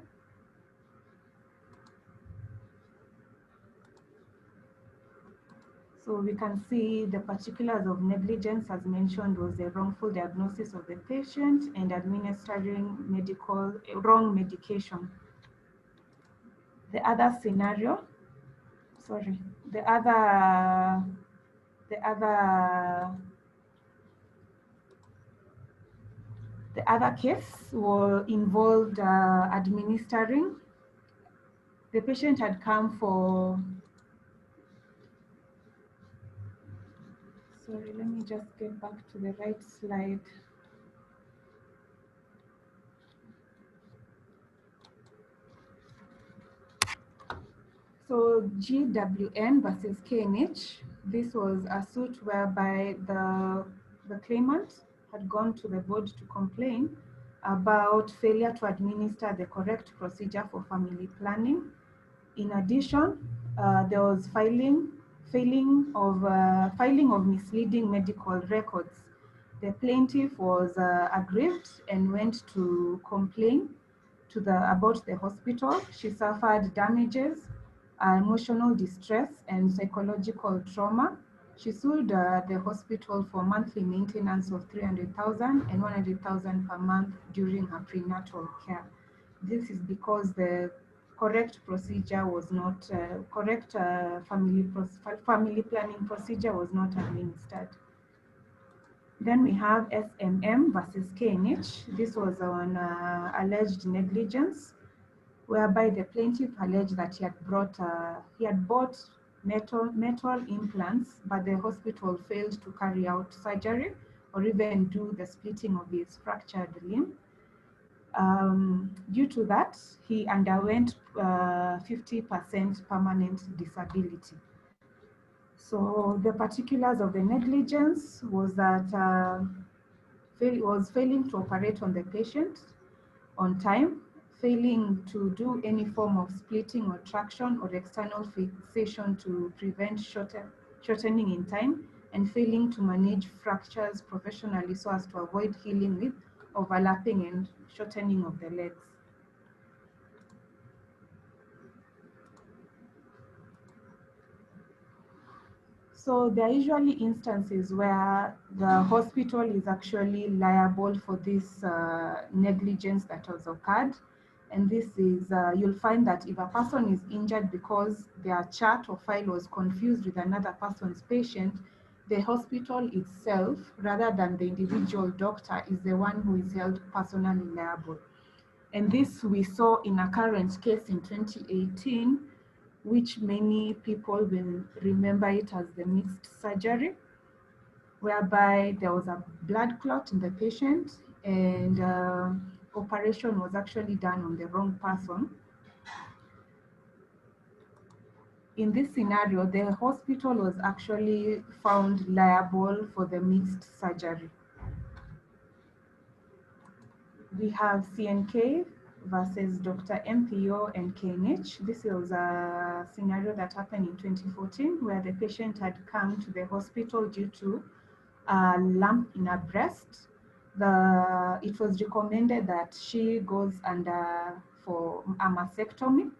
So we can see the particulars of negligence, as mentioned, was a wrongful diagnosis of the patient and administering wrong medication. The other scenario, the other case involved administering. The patient had come for, sorry, let me just get back to the right slide. So GWN versus KNH, this was a suit whereby the claimant had gone to the board to complain about failure to administer the correct procedure for family planning. In addition, there was filing of misleading medical records. The plaintiff was aggrieved and went to complain about the hospital. She suffered damages, emotional distress, and psychological trauma. She sued the hospital for monthly maintenance of 300,000 and 100,000 per month during her prenatal care. This is because the correct procedure was not family planning procedure was not administered. Then we have SMM versus KNH. This was on alleged negligence, whereby the plaintiff alleged that he had bought metal implants, but the hospital failed to carry out surgery or even do the splitting of his fractured limb. Due to that, he underwent 50% permanent disability. So the particulars of the negligence was that was failing to operate on the patient on time, failing to do any form of splitting or traction or external fixation to prevent shortening in time, and failing to manage fractures professionally so as to avoid healing with overlapping and shortening of the legs. So there are usually instances where the hospital is actually liable for this negligence that has occurred. And this is, you'll find that if a person is injured because their chart or file was confused with another person's patient, the hospital itself, rather than the individual doctor, is the one who is held personally liable. And this we saw in a current case in 2018, which many people will remember it as the mixed surgery, whereby there was a blood clot in the patient and operation was actually done on the wrong person. In this scenario, the hospital was actually found liable for the mixed surgery. We have CNK versus Dr. MPO and KNH. This was a scenario that happened in 2014 where the patient had come to the hospital due to a lump in her breast. It was recommended that she goes under for a mastectomy,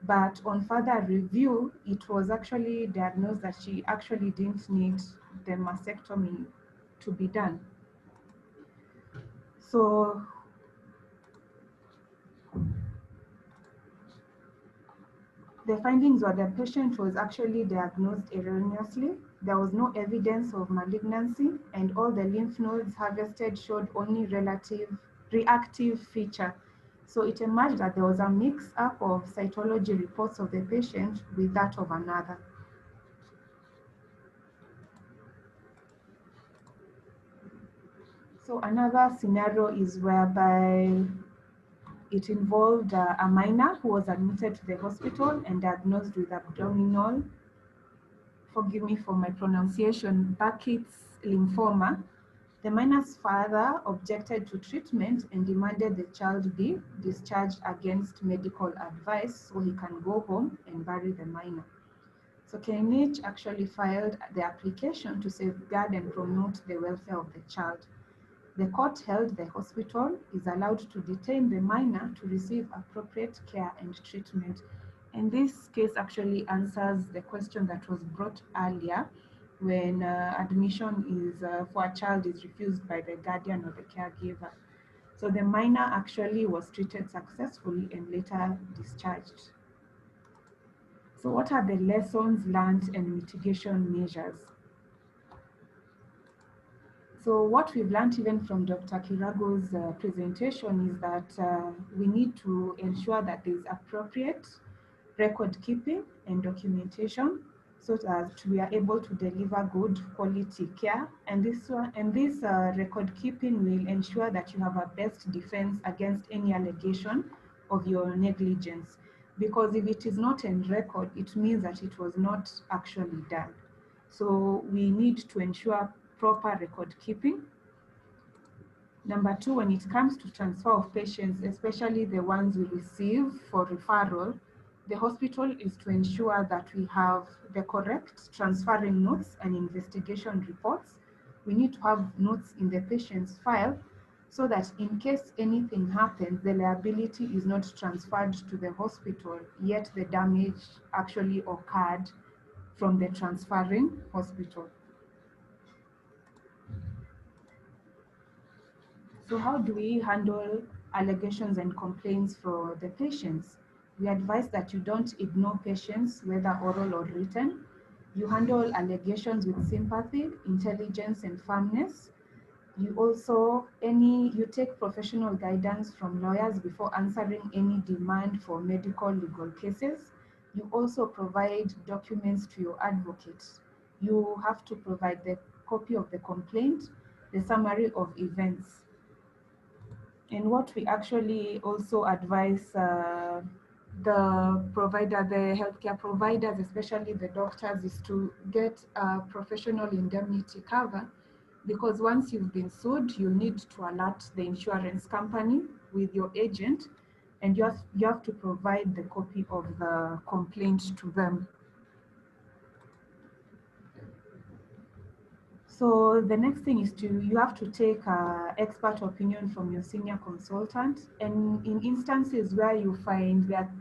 but on further review, it was actually diagnosed that she actually didn't need the mastectomy to be done. So the findings were the patient was actually diagnosed erroneously. There was no evidence of malignancy, and all the lymph nodes harvested showed only reactive feature. So it emerged that there was a mix-up of cytology reports of the patient with that of another. So another scenario is whereby it involved a minor who was admitted to the hospital and diagnosed with abdominal, forgive me for my pronunciation, Burkitt's lymphoma. The minor's father objected to treatment and demanded the child be discharged against medical advice so he can go home and bury the minor. So KNH actually filed the application to safeguard and promote the welfare of the child. The court held the hospital is allowed to detain the minor to receive appropriate care and treatment. And this case actually answers the question that was brought earlier when admission is for a child is refused by the guardian or the caregiver. So the minor actually was treated successfully and later discharged. So what are the lessons learned and mitigation measures? So what we've learned even from Dr. Kirago's presentation is that we need to ensure that there is appropriate record keeping and documentation so that we are able to deliver good quality care. And this record keeping will ensure that you have a best defense against any allegation of your negligence. Because if it is not in record, it means that it was not actually done. So we need to ensure proper record keeping. Number two, when it comes to transfer of patients, especially the ones we receive for referral, the hospital is to ensure that we have the correct transferring notes and investigation reports. We need to have notes in the patient's file so that in case anything happens, the liability is not transferred to the hospital, yet the damage actually occurred from the transferring hospital. So how do we handle allegations and complaints for the patients? We advise that you don't ignore patients, whether oral or written. You handle allegations with sympathy, intelligence, and firmness. You take professional guidance from lawyers before answering any demand for medical legal cases. You also provide documents to your advocate. You have to provide the copy of the complaint, the summary of events. And what we actually also advise the healthcare providers, especially the doctors, is to get a professional indemnity cover, because once you've been sued, you need to alert the insurance company with your agent, and you have to provide the copy of the complaint to them. So the next thing is you have to take expert opinion from your senior consultant. And in instances where you find there are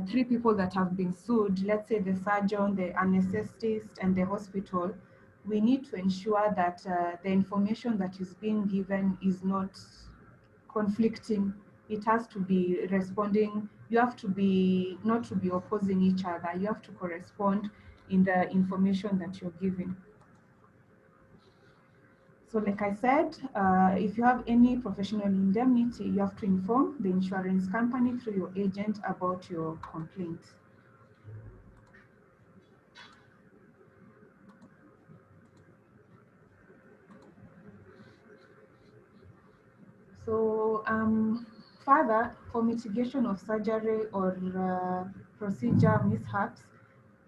three people that have been sued, let's say the surgeon, the anesthetist, and the hospital, we need to ensure that the information that is being given is not conflicting. It has to be responding. You have to be not to be opposing each other. You have to correspond in the information that you're giving. So like I said, if you have any professional indemnity, you have to inform the insurance company through your agent about your complaint. So further, for mitigation of surgery or procedure mishaps,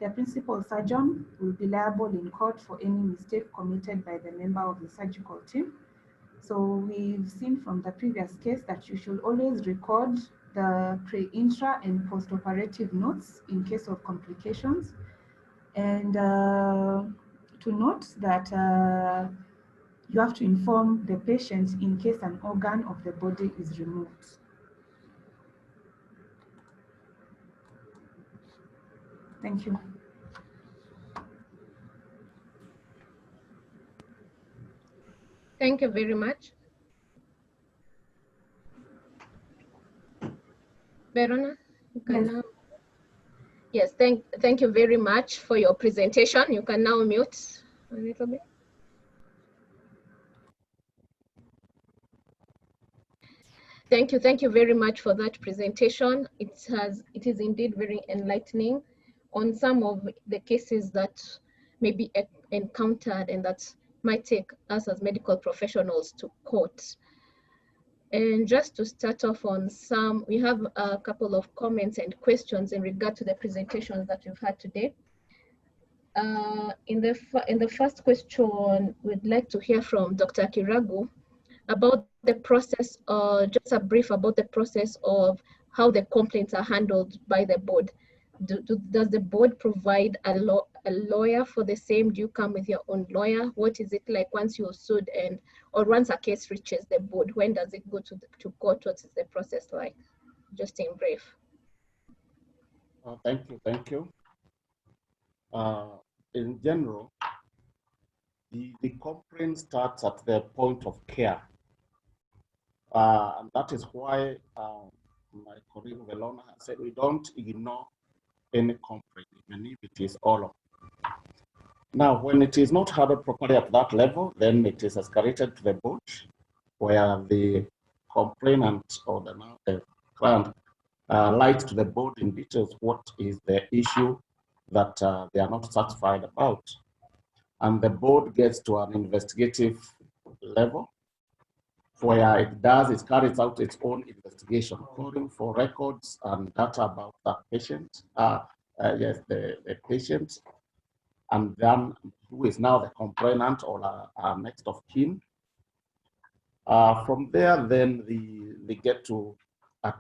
the principal surgeon will be liable in court for any mistake committed by the member of the surgical team. So we've seen from the previous case that you should always record the pre-intra and post-operative notes in case of complications. And to note that you have to inform the patient in case an organ of the body is removed. Thank you.
Thank you very much. Verona, you can now. Yes, thank you very much for your presentation. You can now mute a little bit. Thank you very much for that presentation. It is indeed very enlightening on some of the cases that may be encountered and that might take us as medical professionals to court. And just to start off on some, we have a couple of comments and questions in regard to the presentations that we've had today. In the first question, we'd like to hear from Dr. Kiragu about the process, just a brief about the process of how the complaints are handled by the board. Does the board provide a lawyer for the same? Do you come with your own lawyer? What is it like once you're sued or once a case reaches the board? When does it go to court? What is the process like? Just in brief.
Thank you. In general, the complaint starts at the point of care. And that is why my colleague Velona has said we don't ignore any complaint, even if it is all of them. Now, when it is not handled properly at that level, then it is escalated to the board, where the complainant or the client lies to the board in details what is the issue that they are not satisfied about. And the board gets to an investigative level, where it carries out its own investigation, calling for records and data about that patient, the patient, and then who is now the complainant or our next of kin. From there, then they get to a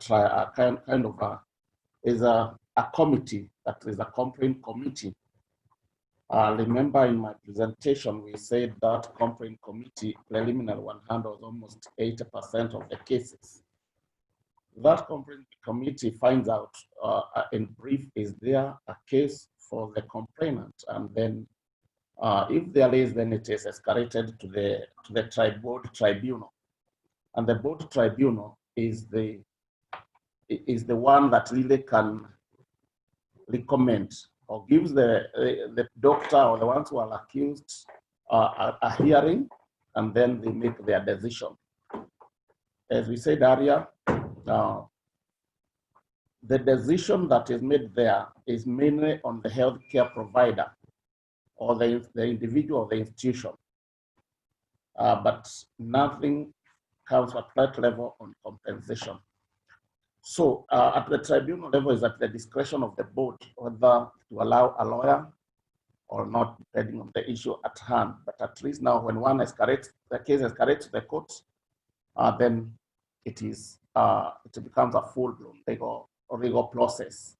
committee, that is a complaint committee. Remember in my presentation, we said that complaint committee preliminary one handles almost 80% of the cases. That complaint committee finds out in brief, is there a case for the complainant? And then if there is, then it is escalated to the board tribunal. And the board tribunal is the one that really can recommend or gives the doctor or the ones who are accused a hearing, and then they make their decision. As we said earlier, the decision that is made there is mainly on the healthcare provider or the individual or the institution, but nothing comes at that level on compensation. So at the tribunal level is at the discretion of the board whether to allow a lawyer or not, depending on the issue at hand. But at least now, when one escalates, the case escalates to the court, then it becomes a full-blown legal process,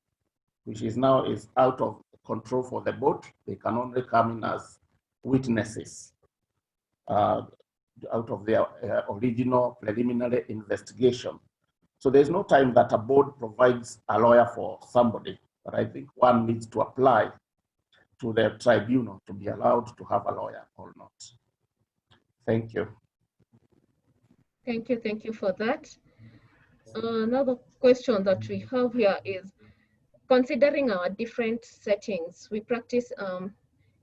which is now out of control for the board. They can only come in as witnesses out of their original preliminary investigation. So there's no time that a board provides a lawyer for somebody, but I think one needs to apply to the tribunal to be allowed to have a lawyer or not. Thank you.
Thank you for that. Another question that we have here is, considering our different settings, we practice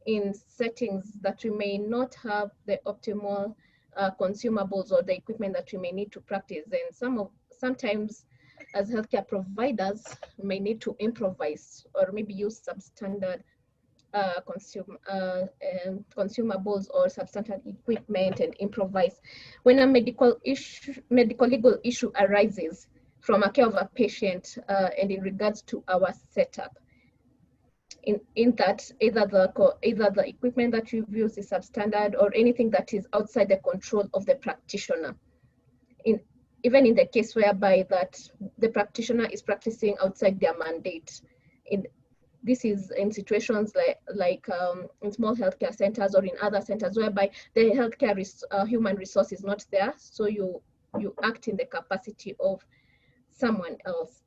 in settings that we may not have the optimal consumables or the equipment that we may need to practice. And sometimes as healthcare providers, we may need to improvise or maybe use substandard consumables or substandard equipment and improvise. When a medical legal issue arises from a care of a patient and in regards to our setup, in that either the equipment that you've used is substandard or anything that is outside the control of the practitioner. Even in the case whereby that the practitioner is practicing outside their mandate. This is in situations like in small healthcare centers or in other centers whereby the healthcare human resource is not there, so you act in the capacity of someone else.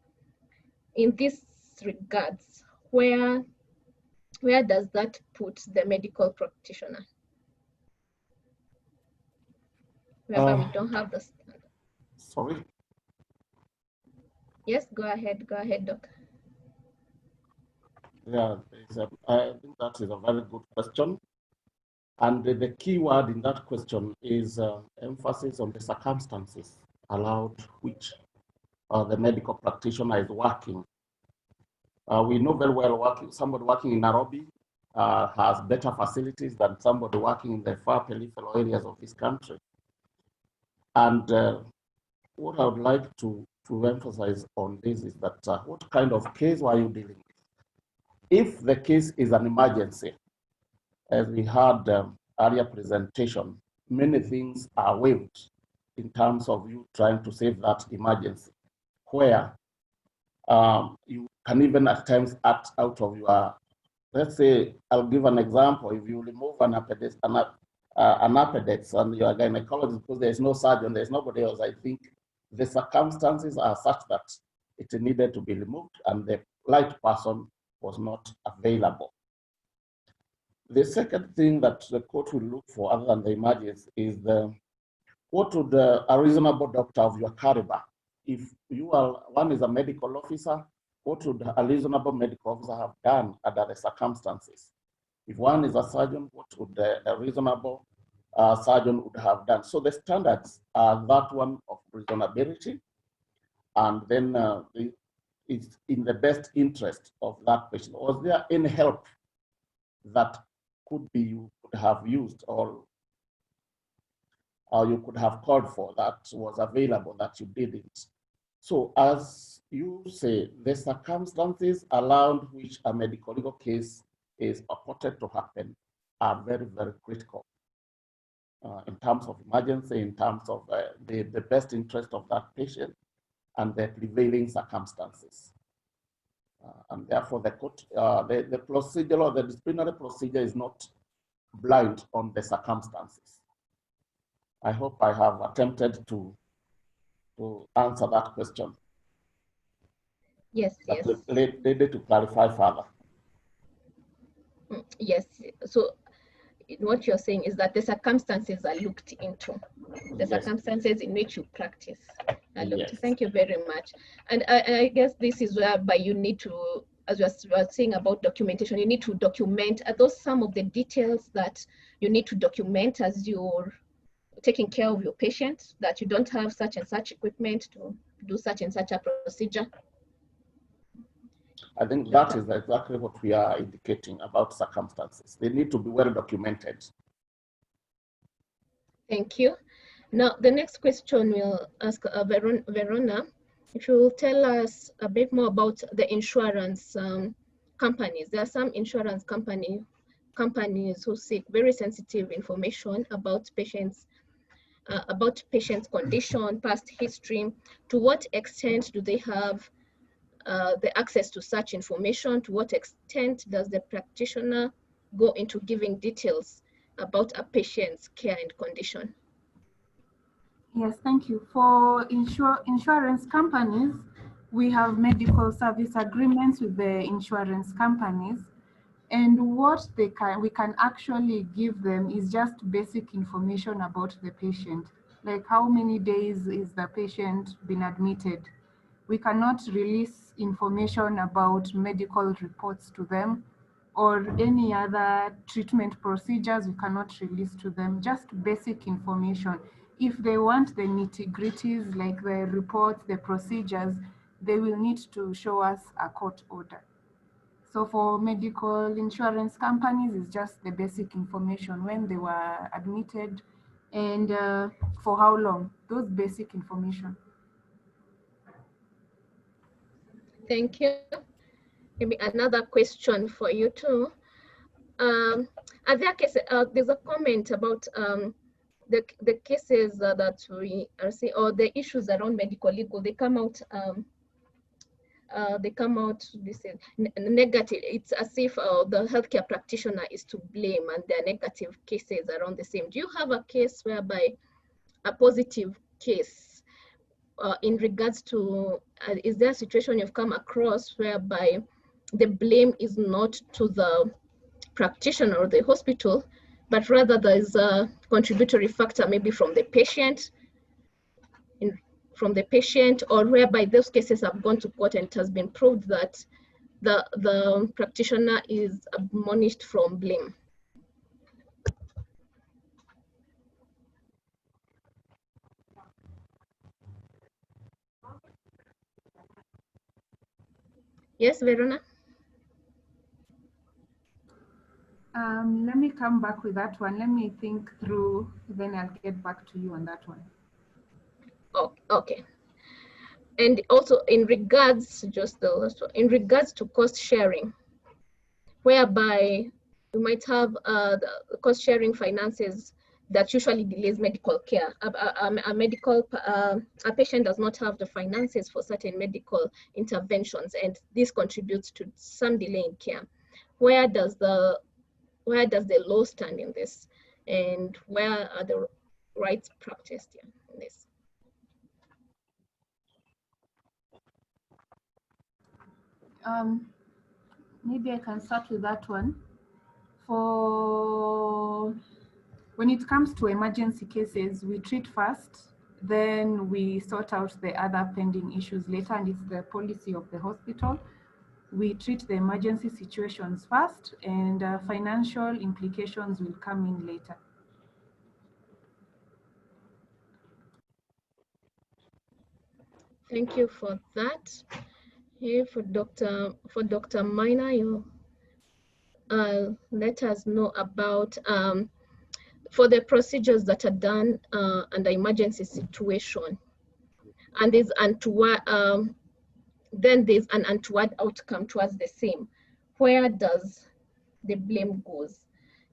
In this regards, where does that put the medical practitioner? Whereby we don't have the standard.
Sorry?
Yes, go ahead, Doc.
Yeah, I think that is a very good question. And the key word in that question is emphasis on the circumstances allowed which the medical practitioner is working. We know very well somebody working in Nairobi has better facilities than somebody working in the far peripheral areas of this country. And what I would like to emphasize on this is that what kind of case were you dealing with? If the case is an emergency, as we had earlier presentation, many things are waived in terms of you trying to save that emergency, where you can even at times act out of your, let's say, I'll give an example. If you remove an appendix and you're a gynecologist, because there's no surgeon, there's nobody else, I think the circumstances are such that it needed to be removed and the right person was not available. The second thing that the court will look for, other than the emergency, is what would a reasonable doctor of your caliber, if one is a medical officer, what would a reasonable medical officer have done under the circumstances? If one is a surgeon, what would a reasonable surgeon would have done? So the standards are that one of reasonability, and then it's in the best interest of that patient. Was there any help that you could have used or you could have called for that was available that you didn't? So as you say, the circumstances around which a medical legal case is purported to happen are very, very critical in terms of emergency, in terms of the best interest of that patient and the prevailing circumstances. And therefore the court, the procedure or the disciplinary procedure is not blind on the circumstances. I hope I have attempted to answer that question.
Yes, yes.
Needed to clarify further.
Yes, so what you're saying is that the circumstances are looked into, the circumstances in which you practice are looked. Yes. Thank you very much. And I guess this is whereby you need to, as we were saying about documentation, you need to document, are those some of the details that you need to document as you're taking care of your patient, that you don't have such and such equipment to do such and such a procedure?
I think that is exactly what we are indicating about circumstances. They need to be well documented.
Thank you. Now, the next question we'll ask Verona, if you will tell us a bit more about the insurance companies. There are some insurance companies companies who seek very sensitive information about patients' condition, past history. To what extent do they have the access to such information? To what extent does the practitioner go into giving details about a patient's care and condition?
Yes, thank you. For insurance companies, we have medical service agreements with the insurance companies. And what we can actually give them is just basic information about the patient, like how many days is the patient been admitted. We cannot release information about medical reports to them or any other treatment procedures we cannot release to them, just basic information. If they want the nitty-gritties like the reports, the procedures, they will need to show us a court order. So for medical insurance companies, it's just the basic information, when they were admitted and for how long, those basic information.
Thank you. Maybe another question for you too. Are there cases, there's a comment about the cases that we are seeing, or the issues around medical legal, they come out this is negative. It's as if the healthcare practitioner is to blame, and there are negative cases around the same. Do you have a case whereby a positive case in regards to, is there a situation you've come across whereby the blame is not to the practitioner or the hospital, but rather there is a contributory factor maybe from the patient, or whereby those cases have gone to court and it has been proved that the practitioner is admonished from blame? Yes, Verona?
Let me come back with that one. Let me think through, then I'll get back to you on that one.
Oh, okay. And also in regards, in regards to cost sharing, whereby you might have the cost sharing finances that usually delays medical care. A patient does not have the finances for certain medical interventions, and this contributes to some delay in care. Where does the law stand in this, and where are the rights practiced in this?
Maybe I can start with that one. For when it comes to emergency cases, we treat first, then we sort out the other pending issues later, and it's the policy of the hospital. We treat the emergency situations first, and financial implications will come in later.
Thank you for that. Here for Dr. Minor, you let us know about for the procedures that are done under emergency situation, and there's then there's an untoward outcome towards the same. Where does the blame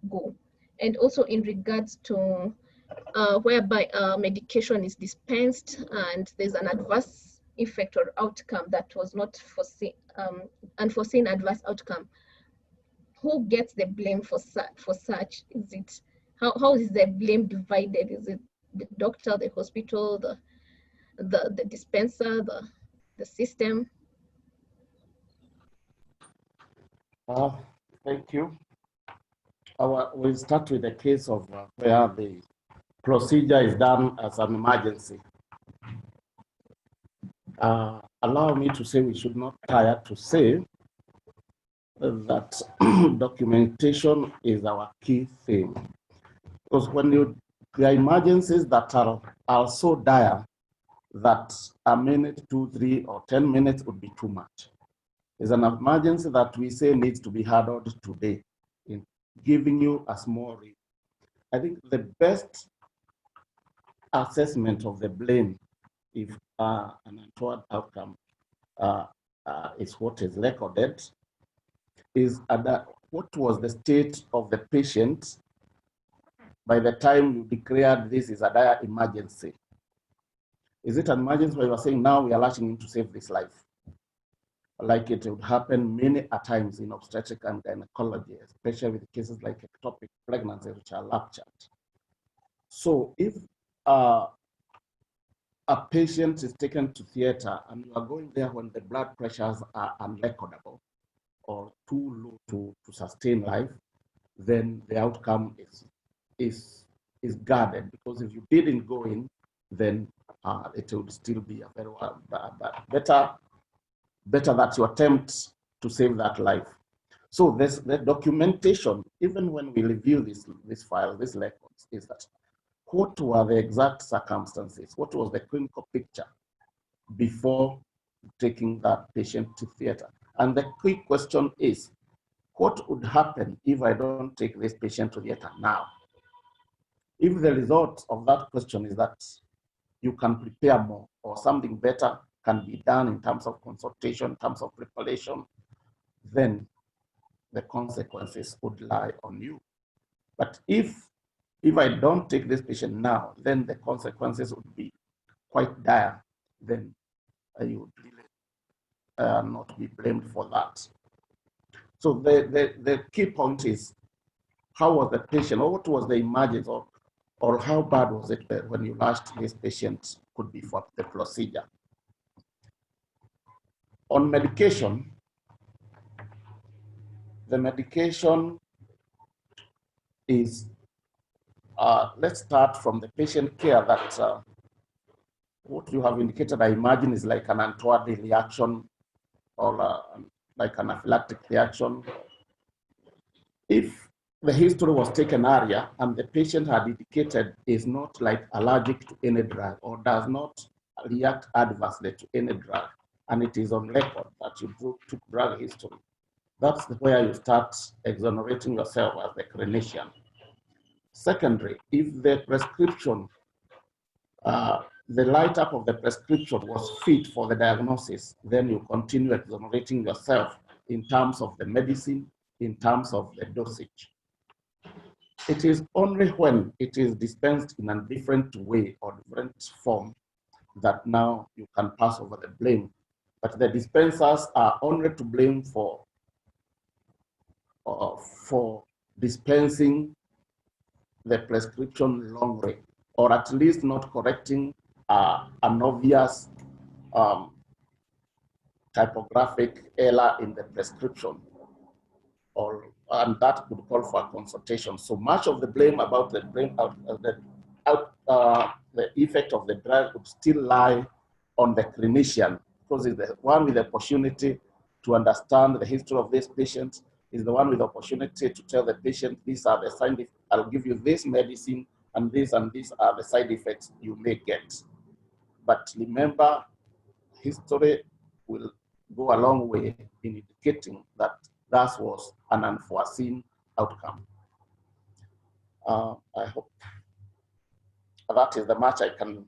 go? And also in regards to whereby medication is dispensed and there's an adverse effect or outcome that was not foreseen, unforeseen adverse outcome. Who gets the blame for such? Is it how is the blame divided? Is it the doctor, the hospital, the dispenser, the system?
Thank you. We'll start with the case of where the procedure is done as an emergency. Allow me to say, we should not tire to say that documentation is our key thing. Because when there are emergencies that are so dire that a minute, 2, 3, or 10 minutes would be too much. It's an emergency that we say needs to be handled today. In giving you a small read, I think the best assessment of the blame, if an untoward outcome is what is recorded, is that what was the state of the patient by the time you declared this is a dire emergency? Is it an emergency where you are saying now we are rushing in to save this life? Like it would happen many a times in obstetric and gynecology, especially with cases like ectopic pregnancies, which are ruptured. So if a patient is taken to theater and you are going there when the blood pressures are unrecordable or too low to sustain life, then the outcome is guarded, because if you didn't go in, then it would still be a very better that you attempt to save that life. So the documentation, even when we review this file, these records, is that what were the exact circumstances? What was the clinical picture before taking that patient to theater? And the quick question is, what would happen if I don't take this patient to theater now? If the result of that question is that you can prepare more or something better can be done in terms of consultation, in terms of preparation, then the consequences would lie on you. But if I don't take this patient now, then the consequences would be quite dire. Then you would really not be blamed for that. So the key point is, how was the patient, or what was the emergence, or how bad was it when you rushed this patient could be for the procedure. On medication, the medication is, let's start from the patient care that what you have indicated, I imagine, is like an untoward reaction or like an anaphylactic reaction. If the history was taken earlier and the patient had indicated is not like allergic to any drug or does not react adversely to any drug, and it is on record that you took drug history, that's where you start exonerating yourself as the clinician. Secondly, if the prescription, the write-up of the prescription was fit for the diagnosis, then you continue exonerating yourself in terms of the medicine, in terms of the dosage. It is only when it is dispensed in a different way or different form that now you can pass over the blame. But the dispensers are only to blame for dispensing the prescription wrongly, or at least not correcting an obvious typographic error in the prescription, and that could call for a consultation. So much of the blame about the effect of the drug would still lie on the clinician, because it's the one with the opportunity to understand the history of this patient, is the one with the opportunity to tell the patient, these are the side effects, I'll give you this medicine, and these are the side effects you may get. But remember, history will go a long way in indicating that that was an unforeseen outcome. I hope that is the much I can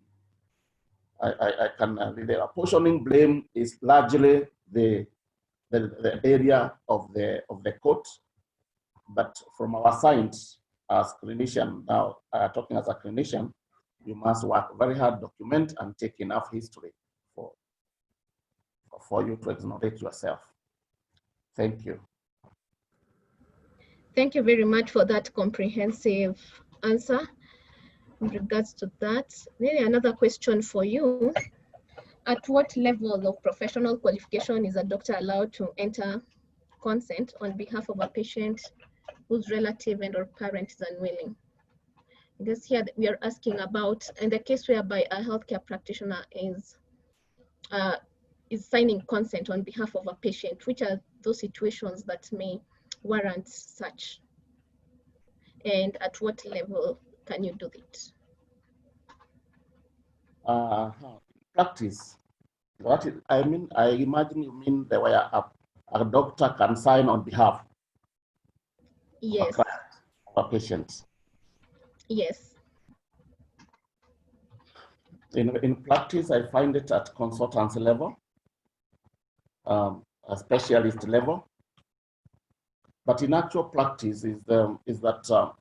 relay. Apportioning blame is largely the area of the court, but from our side as clinician, now talking as a clinician, you must work very hard, document, and take enough history for you to exonerate yourself. Thank you.
Thank you very much for that comprehensive answer in regards to that. Maybe another question for you. At what level of professional qualification is a doctor allowed to enter consent on behalf of a patient whose relative and or parent is unwilling? Because here we are asking about, in the case whereby a healthcare practitioner is signing consent on behalf of a patient, which are those situations that may warrant such? And at what level can you do it?
Practice. I imagine you mean the way a doctor can sign on behalf
Yes.
of a patient.
Yes.
In practice, I find it at consultancy level, a specialist level. But in actual practice is that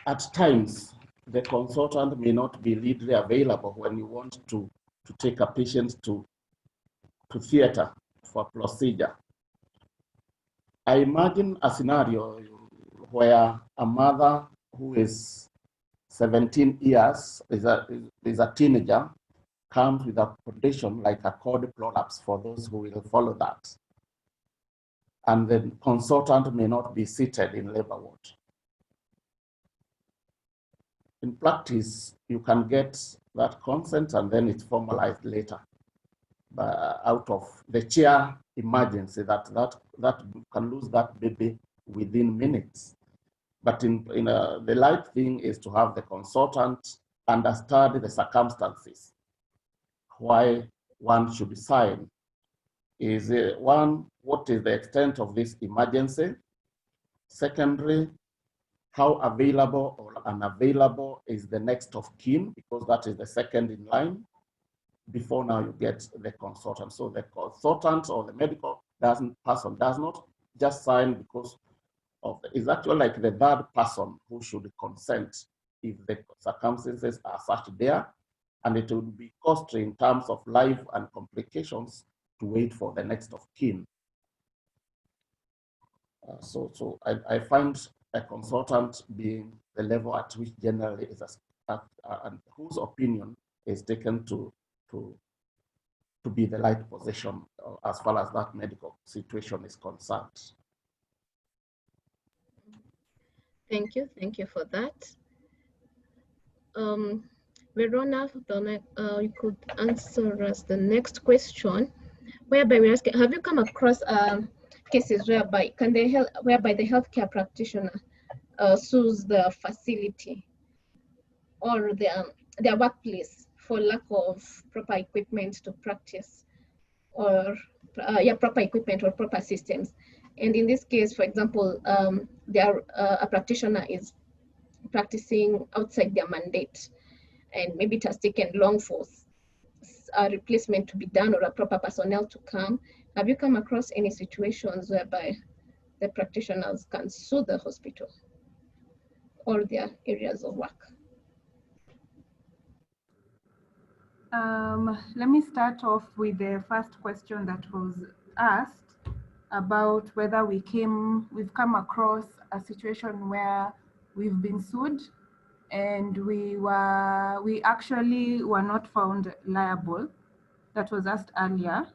at times the consultant may not be readily available when you want to take a patient to theater for procedure. I imagine a scenario where a mother who is 17 years, is a teenager, comes with a condition like a cord prolapse, for those who will follow that. And the consultant may not be seated in labor ward. In practice, you can get that consent and then it's formalized later out of the chair emergency that can lose that baby within minutes. But the right thing is to have the consultant understand the circumstances, why one should sign. Is one, what is the extent of this emergency? Secondly, how available or unavailable is the next of kin, because that is the second in line before now you get the consultant. So the consultant or the medical person does not just sign because it's actually like the third person who should consent if the circumstances are such there, and it would be costly in terms of life and complications to wait for the next of kin. So I find a consultant being the level at which generally is and whose opinion is taken to be the right position as far as that medical situation is concerned.
Thank you for that. Verona, you could answer us the next question, whereby we're asking, have you come across cases whereby the healthcare practitioner sues the facility or their workplace for lack of proper equipment to practice, or proper equipment or proper systems? And in this case, for example, a practitioner is practicing outside their mandate, and maybe it has taken long for a replacement to be done or a proper personnel to come. Have you come across any situations whereby the practitioners can sue the hospital or their areas of work?
Let me start off with the first question that was asked about whether we've come across a situation where we've been sued and we actually were not found liable. That was asked earlier.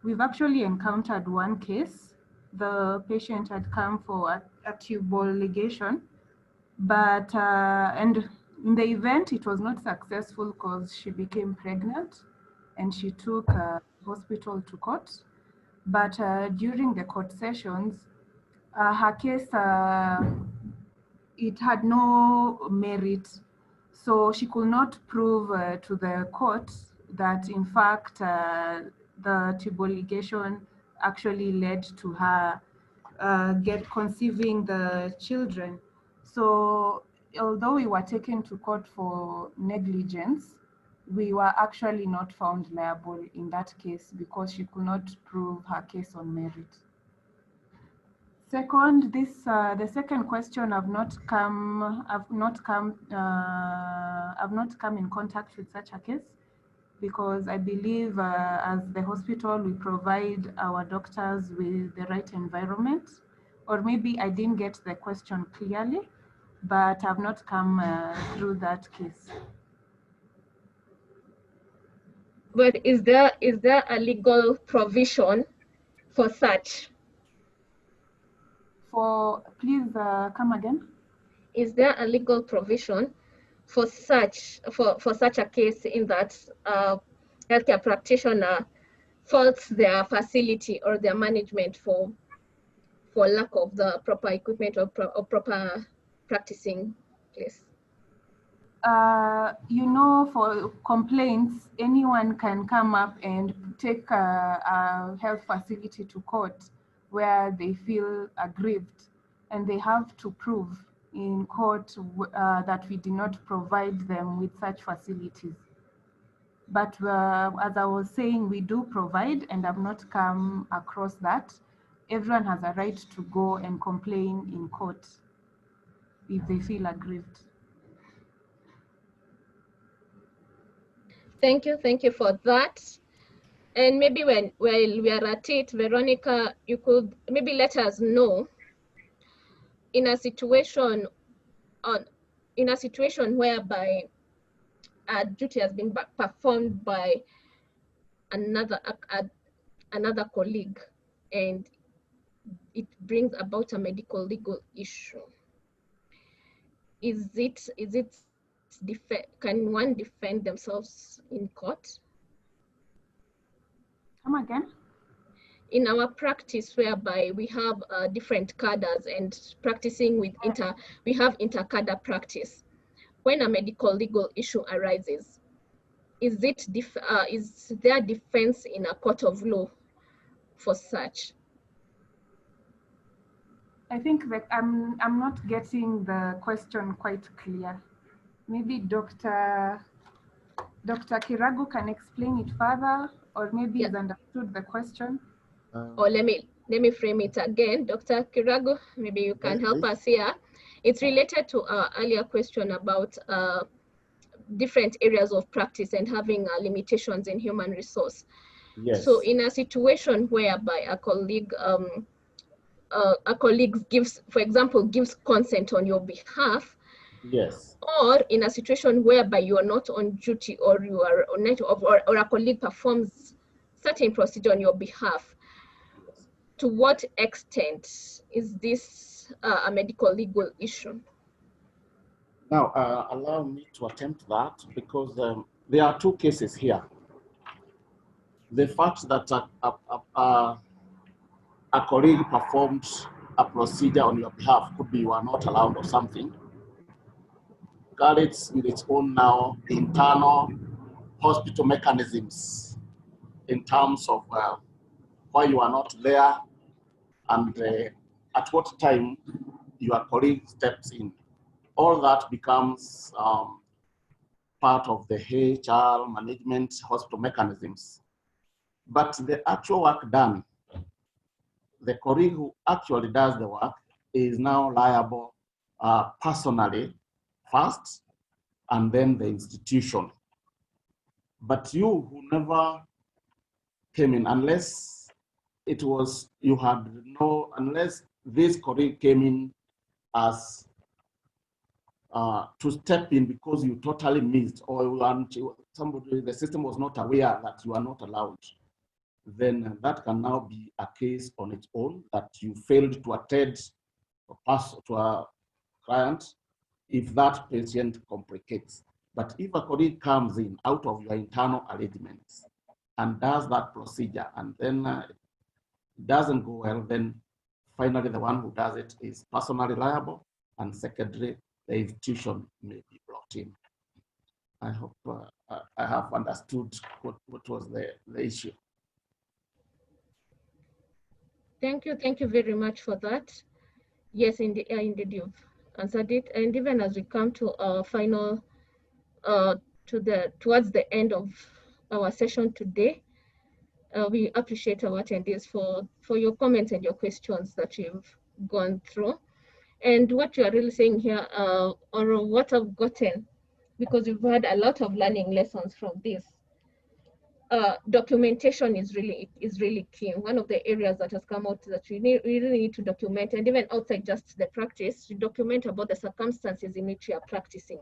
We've actually encountered one case. The patient had come for a tubal ligation, but and in the event it was not successful because she became pregnant and she took hospital to court. But during the court sessions, her case, it had no merit. So she could not prove to the court that in fact the tubal ligation actually led to her conceiving the children. So although we were taken to court for negligence, we were actually not found liable in that case because she could not prove her case on merit. Second, the second question, I've not come in contact with such a case because I believe as the hospital we provide our doctors with the right environment, or maybe I didn't get the question clearly, but I've not come through that case.
But is there a legal provision for such?
Please come again.
Is there a legal provision for such a case in that healthcare practitioner faults their facility or their management for lack of the proper equipment or proper practicing place?
For complaints, anyone can come up and take a health facility to court where they feel aggrieved, and they have to prove in court that we did not provide them with such facilities. But as I was saying, we do provide, and I've not come across that. everyone has a right to go and complain in court if they feel aggrieved.
Thank you for that. And maybe while we are at it, Veronica, you could maybe let us know in a situation whereby a duty has been performed by another colleague and it brings about a medical legal issue. Can one defend themselves in court?
Come again?
In our practice, whereby we have different cadres and practicing with we have inter-cadre practice. When a medical legal issue arises, is there defense in a court of law for such?
I think that I'm not getting the question quite clear. Maybe Dr. Kiragu can explain it further, or maybe he's understood the question.
Or let me frame it again. Dr. Kiragu, maybe you can help us here. It's related to our earlier question about different areas of practice and having limitations in human resource.
Yes.
So in a situation whereby a colleague gives, for example, gives consent on your behalf,
yes,
or in a situation whereby you are not on duty, or you are on night, or a colleague performs certain procedure on your behalf, to what extent is this a medical legal issue?
now allow me to attempt that, because there are two cases here. The fact that a colleague performed a procedure on your behalf could be you are not allowed or something. Carries with its own now internal hospital mechanisms in terms of why you are not there and at what time your colleague steps in. All that becomes part of the HR management hospital mechanisms. But the actual work done, the colleague who actually does the work is now liable personally first, and then the institution. But you who never came in, unless it was, you had no, unless this colleague came in as to step in because you totally missed, or somebody, the system was not aware that you are not allowed, then that can now be a case on its own, that you failed to attend or pass to a client if that patient complicates. But if a colleague comes in out of your internal arrangements and does that procedure and then it doesn't go well, then finally the one who does it is personally liable, and secondly, the institution may be brought in. I hope I have understood what was the issue.
Thank you very much for that. Yes, indeed you've answered it. And even as we come to our final, towards the end of our session today, we appreciate our attendees for your comments and your questions that you've gone through. And what you are really saying here, or what I've gotten, because we've had a lot of learning lessons from this, documentation is really key. One of the areas that has come out that we really need to document, and even outside just the practice, to document about the circumstances in which you are practicing.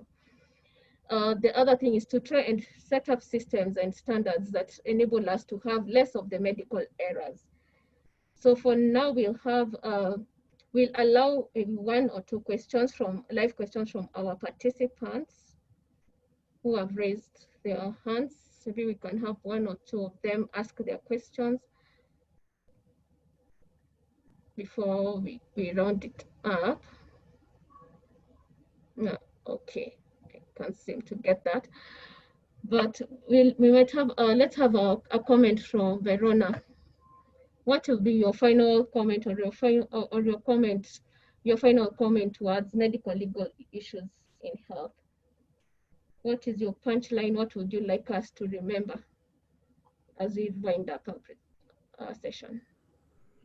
The other thing is to try and set up systems and standards that enable us to have less of the medical errors. So for now, we'll allow one or two questions live questions from our participants who have raised their hands. Maybe we can have one or two of them ask their questions before we round it up. No, okay, I can't seem to get that. But we might have, let's have a comment from Verona. What will be your final comment or your final comment towards medical legal issues in health? What is your punchline? What would you like us to remember as we wind up our session?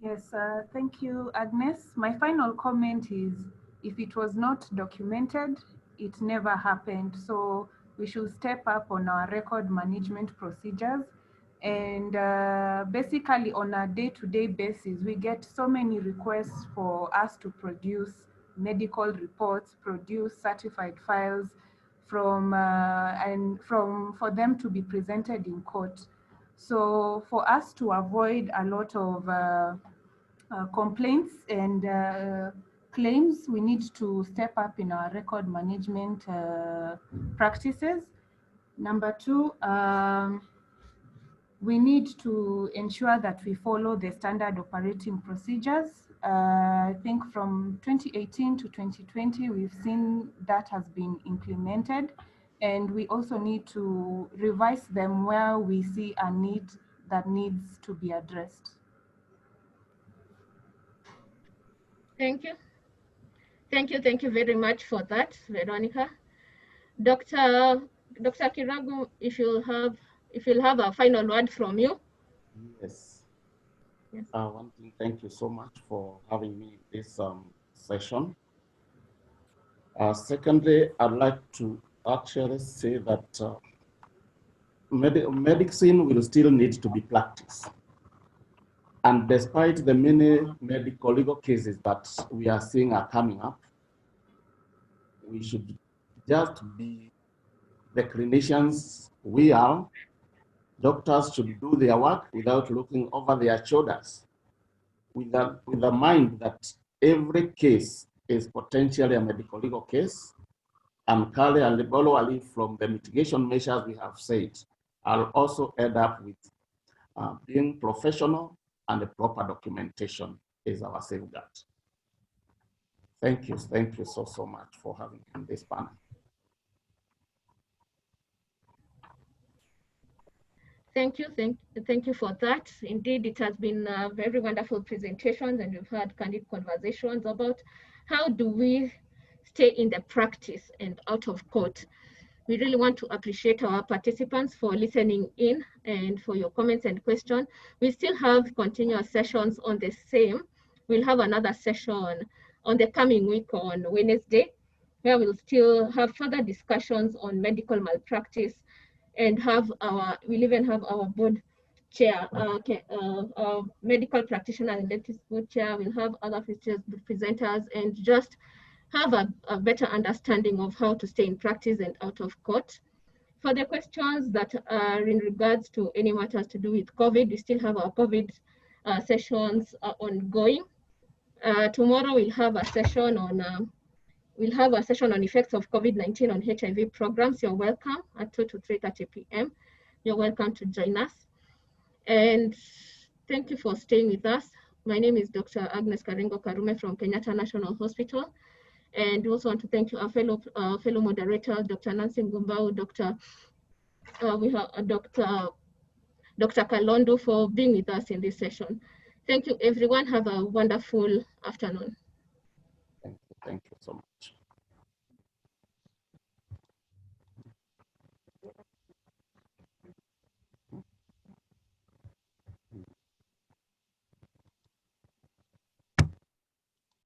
Yes, thank you, Agnes. My final comment is, if it was not documented, it never happened. So we should step up on our record management procedures. And basically on a day-to-day basis, we get so many requests for us to produce medical reports, produce certified files for them to be presented in court. So for us to avoid a lot of complaints and claims, we need to step up in our record management practices. Number two, we need to ensure that we follow the standard operating procedures. I think from 2018 to 2020, we've seen that has been implemented, and we also need to revise them where we see a need that needs to be addressed.
Thank you. Thank you very much for that, Veronica. Dr. Kiragu, if you'll have a final word from you.
Yes.
Yes.
One thing, thank you so much for having me in this session. Secondly, I'd like to actually say that medicine will still need to be practiced. And despite the many medical legal cases that we are seeing are coming up, we should just be the clinicians we are. Doctors should do their work without looking over their shoulders, with the mind that every case is potentially a medical legal case, and Kale and Libolwali, from the mitigation measures we have said, are also end up with being professional, and the proper documentation is our safeguard. Thank you so much for having me on this panel.
Thank you for that. Indeed, it has been a very wonderful presentation, and we've had candid conversations about how do we stay in the practice and out of court. We really want to appreciate our participants for listening in and for your comments and questions. We still have continuous sessions on the same. We'll have another session on the coming week on Wednesday, where we'll still have further discussions on medical malpractice, and we'll even have our board chair, our medical practitioner and dentist board chair. We'll have other presenters and just have a better understanding of how to stay in practice and out of court. For the questions that are in regards to any matters to do with COVID, we still have our COVID sessions ongoing. Tomorrow we'll have a session on effects of COVID-19 on HIV programs. You're welcome at 2 to 3:30 p.m. You're welcome to join us. And thank you for staying with us. My name is Dr. Agnes Karengo Karume from Kenyatta National Hospital. And we also want to thank you, our fellow moderator, Dr. Nancy Ngumbau, we have Dr. Kalondo, for being with us in this session. Thank you, everyone. Have a wonderful afternoon.
Thank you so much.